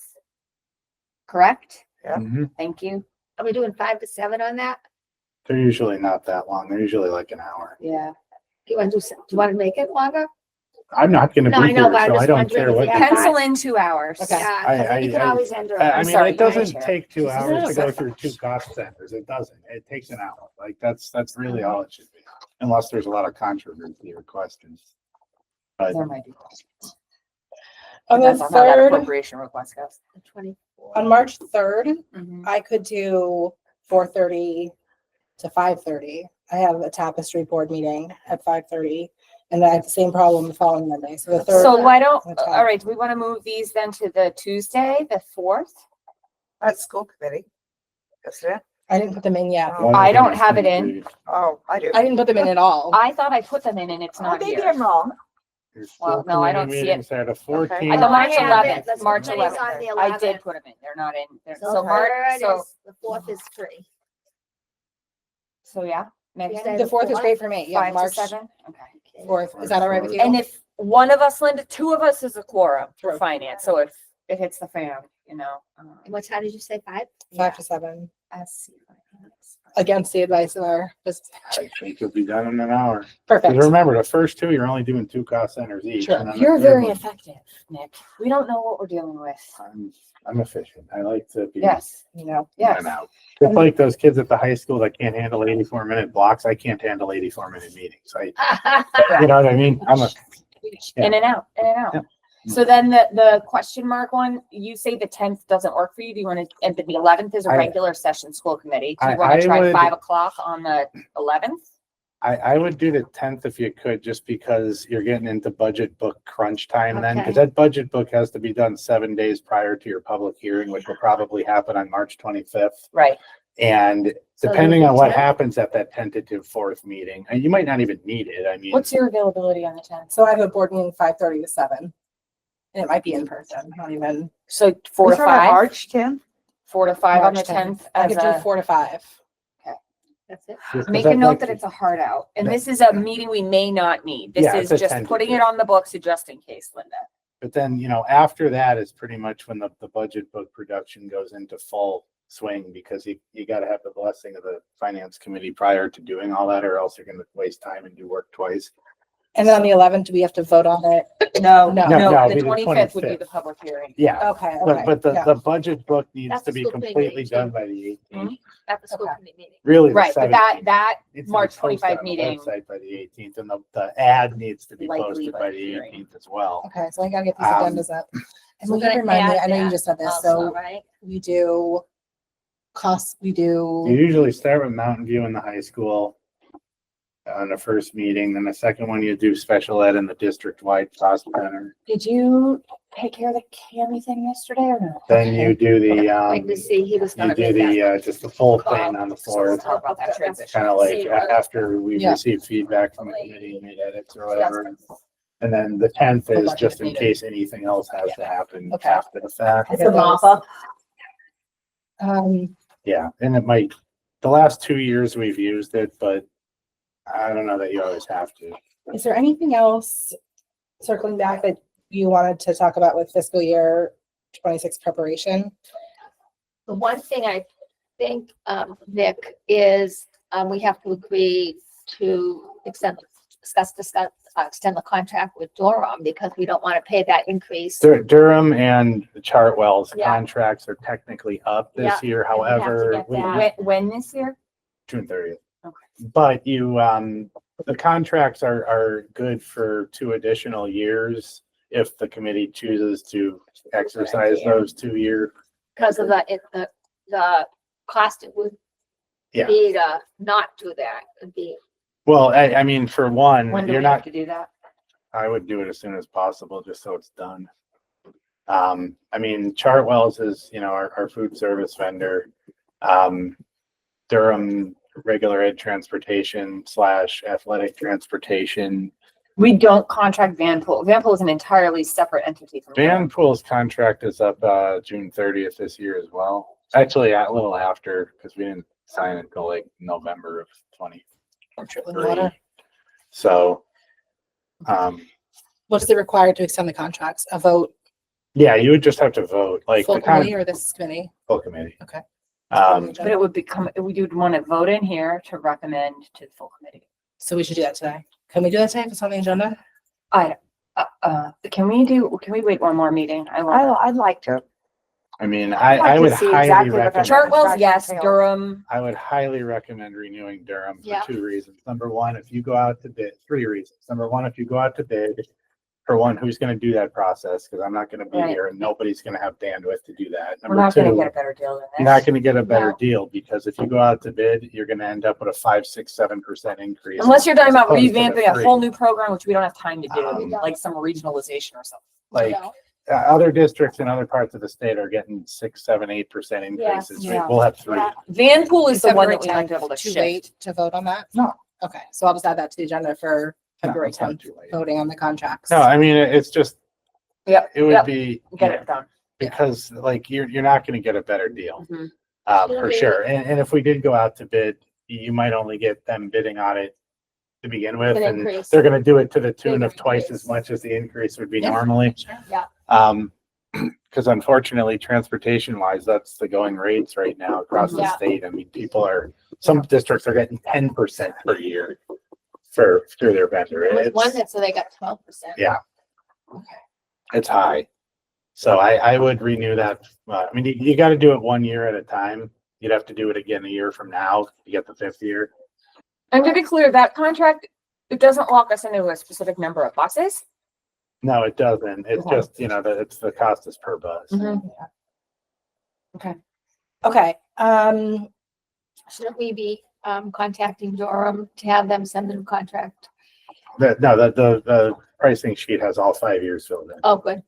Correct? Yeah. Mhm. Thank you. Are we doing 5 to 7 on that? They're usually not that long. They're usually like an hour. Yeah. Do you want to make it longer? I'm not gonna No, I be know, here, but I'm so I just don't wondering care if what. you you have do. Pencil in 2 hours. Okay. Yeah, you can always enter. I mean, sorry, it doesn't Chair. take 2 No, hours to no, go through 2 cost centers. It doesn't. It takes an hour. Like, that's really all it should be, unless there's a lot of controversy or questions. But There might be. On the Depends on how that 3rd, appropriation request goes. 24. on March 3rd, Mhm. I could do 4:30 to 5:30. I have a tapestry board meeting at 5:30, and I have the same problem the following Monday. So the 3rd. So why don't, That's fine. all right, do we want to move these then to the Tuesday, the 4th? That's school committee. Is it? I didn't put them in yet. Oh. I don't have it in. Oh, I do. I didn't put them in at all. I thought I put them in and it's Oh, not maybe here. I'm wrong. Your Well, school no, I committee don't see it. meetings are the 14th. I know March I have it. 11th, That's March what it is on the 11th. I did 11th. put them in. They're not in. So So March, third so, is, the 4th is free. so yeah, next Tuesday. The 4th is great for me. Yeah, 5 to March 7. Okay. 4th. Is that all right with you? And if one of us, Linda, 2 of us is a quorum for True. finance. So if it hits the fan, you know. What time did you say, 5? 5 to 7, Let's see. against the advice of our, just I think you'll be done in an hour. perfect. Because remember, the first 2, you're only doing 2 cost centers each. Sure. and then the You're third very one, effective, Nick. We don't know what we're dealing with. I'm efficient. I like to be. Yes, You know, in yes. and out. It's like those kids at the high school that can't handle 84-minute blocks. I can't handle 84-minute meetings. You know what I mean? Yeah. In and out, in and out. Yeah. So then the question mark one, you say the 10th doesn't work for you. Do you want to, and the 11th is a I- regular session school committee. Do you I want to try would- 5 o'clock on the 11th? I would do the 10th if you could, just because you're getting into budget book crunch time then, because Okay. that budget book has to be done 7 days prior to your public hearing, which will probably happen on March 25th. Right. And So depending the on what 10th? happens at that tentative 4th meeting, and you might not even need it. I mean, What's your availability on the 10th? so I have a board meeting 5:30 to 7. And it might be in person, not even. So 4 to 5, March 10th? 4 to 5 on the March 10th. I as could do a- 4 to 5. That's it. just 'cause Make a I'd note like that to- it's a hard out. And this is a meeting we may not need. This Yeah, is it's a just putting it tentative. on the books just in case, Linda. But then, after that is pretty much when the budget book production goes into full swing, because you gotta have the blessing of the finance committee prior to doing all that, or else you're gonna waste time and do work twice. And then on the 11th, do we have to vote on it? No, No. No, no, it'd the be the 25th would be 25th. the public hearing. Yeah, Okay, but, okay. but the, yeah. the budget book needs That's to the be school committee completely meeting, done too. by the 18th. At the school Okay. committee meeting. Really, the Right, but that 17th. Needs to be March posted 25 on the meeting. Website by the 18th, and the ad needs to be Likely posted by by the the hearing. 18th as well. Okay, so I gotta get these Um, agendas up. And we're will you gonna remind me, add I know you that just said this, Also, so right? we do costs, we You do, usually start with Mountain View in the high school on the first meeting, then the second one you do special ed in the district-wide cost center. Did you take care of the Cammy thing yesterday or no? Then you do the, Wait to see, he was you gonna do make the, that. just the full thing on the So we'll fourth. talk about that transition. Kind of like See what- after we Yeah. receive feedback from the committee, made edits or whatever. And then the 10th is budget just in meeting. case anything else has to happen Okay. after the fact. It's a mop-up. Yeah, and it might, the last 2 years we've used it, but I don't know that you always have to. Is there anything else circling back that you wanted to talk about with fiscal year 26 preparation? The one thing I think, Nick, is, we have to agree to extend the contract with Durham because we don't want to pay that increase. Durham and Chartwell's Yeah. contracts are technically up Yeah, this year, and we have to however, get we- that. When this year? June 30th. Okay. But the contracts are good for 2 additional years if the committee chooses to exercise idea. those 2-year. Because of the cost it would Yeah. be to not do that, would be, Well, I mean, for one, When do you're we have not, to do that? I would do it as soon as possible, just so it's done. I mean, Chartwell's is, our food service vendor. Durham regular ed transportation / athletic transportation. We don't contract Vanpool. Vanpool is an entirely separate entity from. Van Pool's contract is up, June 30th this year as well. Actually, a little after, because we didn't sign it until like November of 23. So, What's the required to extend the contracts? A vote, yeah, you would just have to vote, like full the committee or this committee? full committee. Okay. But it would become, we would want to vote in here to recommend to the full committee. So we should do that today. Can we do that today if it's on the agenda? I Can we wait one more meeting? I'd like to. I mean, I'd like I to would see highly exactly what the recommend. Chartwell's, yes, entails. Durham. I would highly recommend renewing Durham Yeah. for 2 reasons. Number one, if you go out to bid, 3 reasons. Number one, if you go out to bid, for one, who's going to do that process? Because I'm not going to be Right. here and nobody's going to have bandwidth to do that. We're Number not gonna two, get a better deal than you're not this. going to get a better No. deal because if you go out to bid, you're going to end up with a 5, 6, 7% increase. Unless you're talking as about opposed to the revamping a 3. whole new program, which we don't have time to do, Um, like some regionalization or something. Like other districts in other parts of the state are getting 6, 7, 8% increases. Yeah. We'll have 3. Yeah. Vanpool is the one February that we might 10th, be able to too shift. late to vote on that? No. Okay, so I'll just add that to the agenda for No, February it's not 10th, too late. voting on the contracts. No, I mean, it's just, Yep, it would yep. be. Get it done. Because like you're not going to get a better deal. Mhm. For sure. And if we did go out to bid, you might only get them bidding on it to begin with. An And increase. they're going to do it to the tune Big of twice increase. as much as the increase would be Yeah. normally. Yeah. Because unfortunately, transportation wise, that's the going rates right now across the Yeah. state. I mean, some districts are getting 10% per year through their vendor. There was one It's, that said they got 12%. yeah. It's high. So I would renew that. I mean, you got to do it 1 year at a time. You'd have to do it again a year from now. You get the 5th year. And to be clear, that contract, it doesn't lock us into a specific number of buses. No, it doesn't. It's Okay. just, it's the cost is per bus. Mhm. Okay, Shouldn't we be contacting Durham to have them send a new contract? The pricing sheet has all 5 years filled in. Oh, good.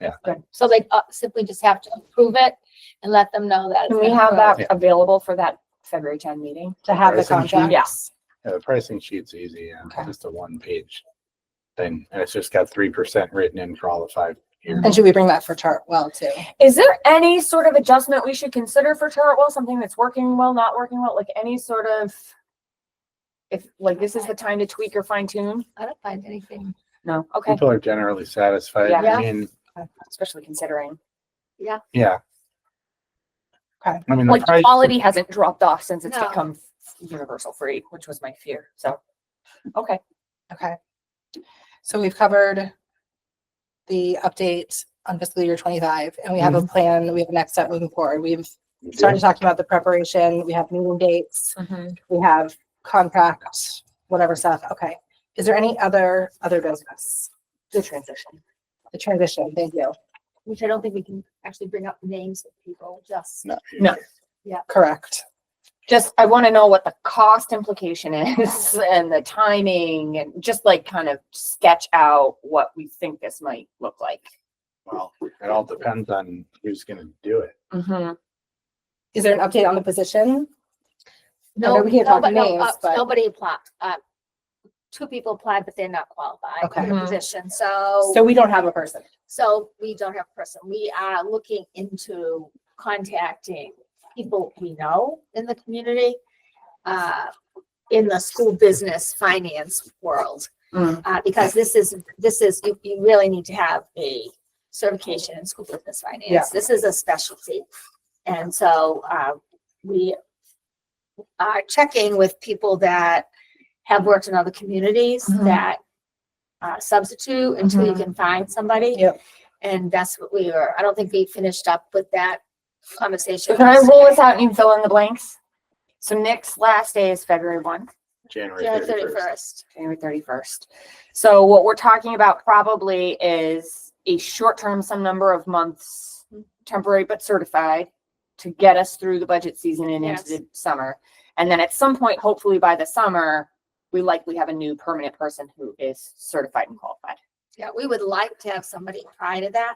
Yeah. Good. So they simply just have to approve it and let them know that. it's Can we been have approved. that available for that February 10 meeting? to have the Pricing sheet? contract. Yes. Yeah, the pricing sheet's easy. Yeah. Okay. Just a 1-page thing. And it's just got 3% written in for all the 5 years. And should we bring that for Chartwell too? Is there any sort of adjustment we should consider for Chartwell? Something that's working well, not working well, like any sort of, if like this is the time to tweak or fine tune? I don't find anything. No. Okay. People are generally satisfied. Yeah. I mean, Especially considering yeah. Okay. I mean, the like price. quality hasn't dropped off since it's No. become universal free, which was my fear. So, okay. Okay. So we've covered the update on fiscal year 25 and we have a plan. We have a next step moving forward. We've started talking about the preparation. We have meeting dates. We have contract, whatever stuff. Okay. Is there any other business? Good transition. The transition, thank you. Which I don't think we can actually bring up names of people, just. No. Correct. Just, I want to know what the cost implication is and the timing and just like kind of sketch out what we think this might look like. Well, it all depends on who's going to do it. Mm-hmm. Is there an update on the position? No, know we can't talk nobody- no, names, but- Nobody applied. 2 people applied, but they're not qualified for Okay. the Mhm. position. So So we don't have a person. we don't have a person. We are looking into contacting people we know in the community, in the school business finance world. Because this is, you really need to have a certification in school business finance. Yeah. This is a specialty. And so, we are checking with people that have worked in other communities Mhm. that substitute until you Mhm. can find somebody. Yep. And that's what we are, I don't think we finished up with that conversation. Can I roll this out and you fill in the blanks? So Nick's last day is February 1. January January 31st. 31st. January 31st. So what we're talking about probably is a short-term, some number of months, temporary but certified, to get us through the budget season and into the summer. And then at some point, hopefully by the summer, we likely have a new permanent person who is certified and qualified. Yeah, we would like to have somebody prior to that.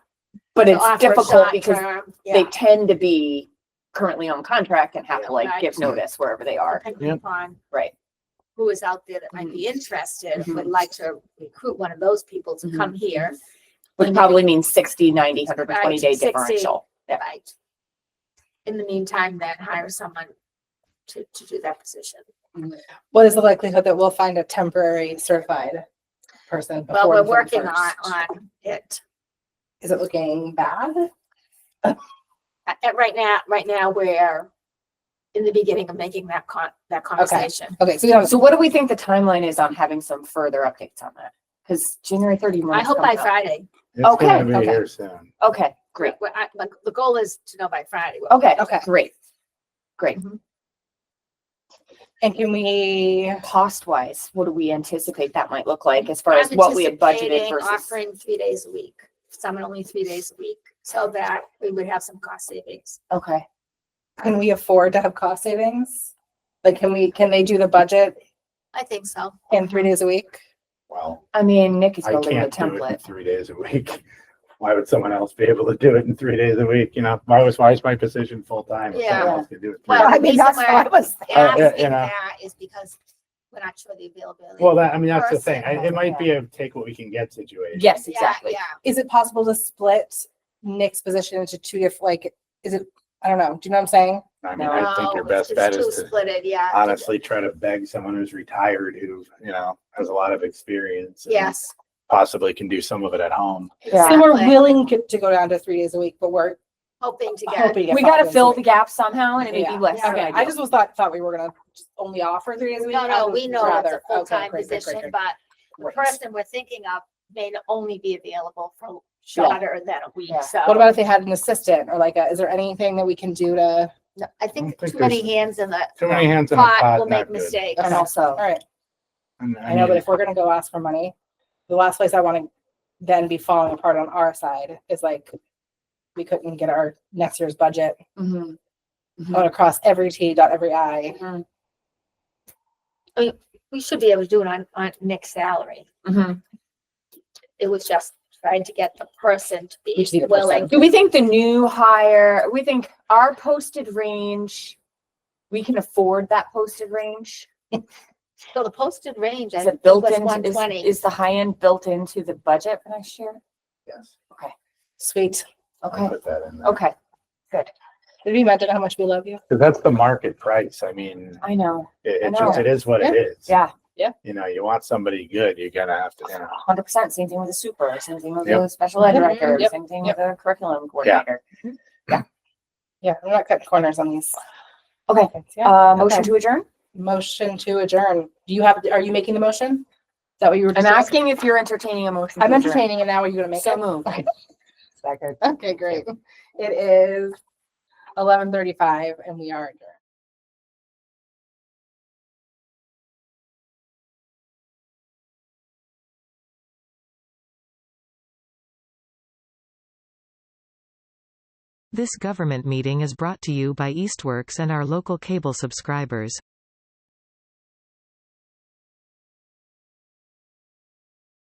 But to it's offer a difficult short because term, they yeah, tend to be currently on contract and have Yeah, to like right. give notice wherever they are. depending Yep. upon Right. who is out there that might be interested, Mhm. would like to recruit one of those people to Mhm. come here. Which probably means 60, 90, 120 day 60. differential. Yeah. Right. In the meantime, then hire someone to do that position. What is the likelihood that we'll find a temporary certified person? Well, before we're the working 31st? on it. Is it looking bad? Right now, we're in the beginning of making that conversation. Okay, so we don't, So what do we think the timeline is on having some further updates on that? Because January 30. I hope by Friday. It's Okay, gonna be okay. here soon. Okay, great. But the goal is to know by Friday. Okay, Okay. great. Great. And can we, Cost wise, what do we anticipate that might look like as far I'm as what we had budgeted anticipating versus? offering 3 days a week, some only 3 days a week, so that we would have some cost savings. Okay. can we afford to have cost savings? Like, can they do the budget I think so. in 3 days a week? Well, I mean, Nick is I building the can't do it in template. 3 days a week. Why would someone else be able to do it in 3 days a week? You know, why is my position full time? If someone Yeah. else could do it. Well, I the mean, reason that's why what I was. Asking you know. that is because we're not sure the availability. Well, I mean, that's the thing. Person. It might be a take what we can get situation. Yes, Yeah, exactly. yeah. Is it possible to split Nick's position into two different, like, is it, I don't know, do you know what I'm saying? I mean, No. I think your No, best it's bet too is to splitted, yeah. honestly try to beg someone who's retired, who, you know, has a lot of experience. and Yes. Possibly can do some of it at home. Yeah. So we're exactly. willing to go down to 3 days a week, but we're Hoping to get. hoping to get We 5 gotta days a fill week. the gap somehow and it may Yeah. be less. than Okay, I ideal. just thought we were gonna just only offer 3 days a week. No, would we know it's a rather- okay, full-time great, great, position, great, but the great. person we're thinking of may only be available for shorter than a week, Yeah. so. What about if they had an assistant or like is there anything that we can do to, No, I think think too many there's- hands in the Too many hands in a pot pot, will not make good. mistakes. And Okay. also, all right, And I know, but mean, if we're gonna go ask for money, the last place I wanna then be falling apart on our side is like, we couldn't get our next year's budget mhm, going across every T, dot every I. We should be able to do it on Nick's salary. mhm. It was just trying to get the person to We be just need a willing. Do we think the new hire, we think our posted range, we can afford that posted range? So the posted range, I Is think it built was in, 120. is the high end built into the budget for next year? yes, Sweet. I'll Okay, put that in there. okay, Did we mention how much we love you? Because that's the market price. I mean, I know, I it know. just, it is what it is. yeah, You know, you want somebody good, you're gonna have to, you know. 100%, same thing with the super, same thing with Yep. the special ed Mhm. director, Yep. same thing with the curriculum coordinator. Yeah, we're not cutting corners on these. Okay, Yeah. motion Okay. to adjourn? Motion to adjourn. Are you making the motion? Is that what you were I'm just doing? asking if you're entertaining a motion. to I'm adjourn. entertaining and now are you gonna make So it? moved. Okay. Second. Okay, great. It is 11:35 and we are adjourned. This government meeting is brought to you by Eastworks and our local cable subscribers.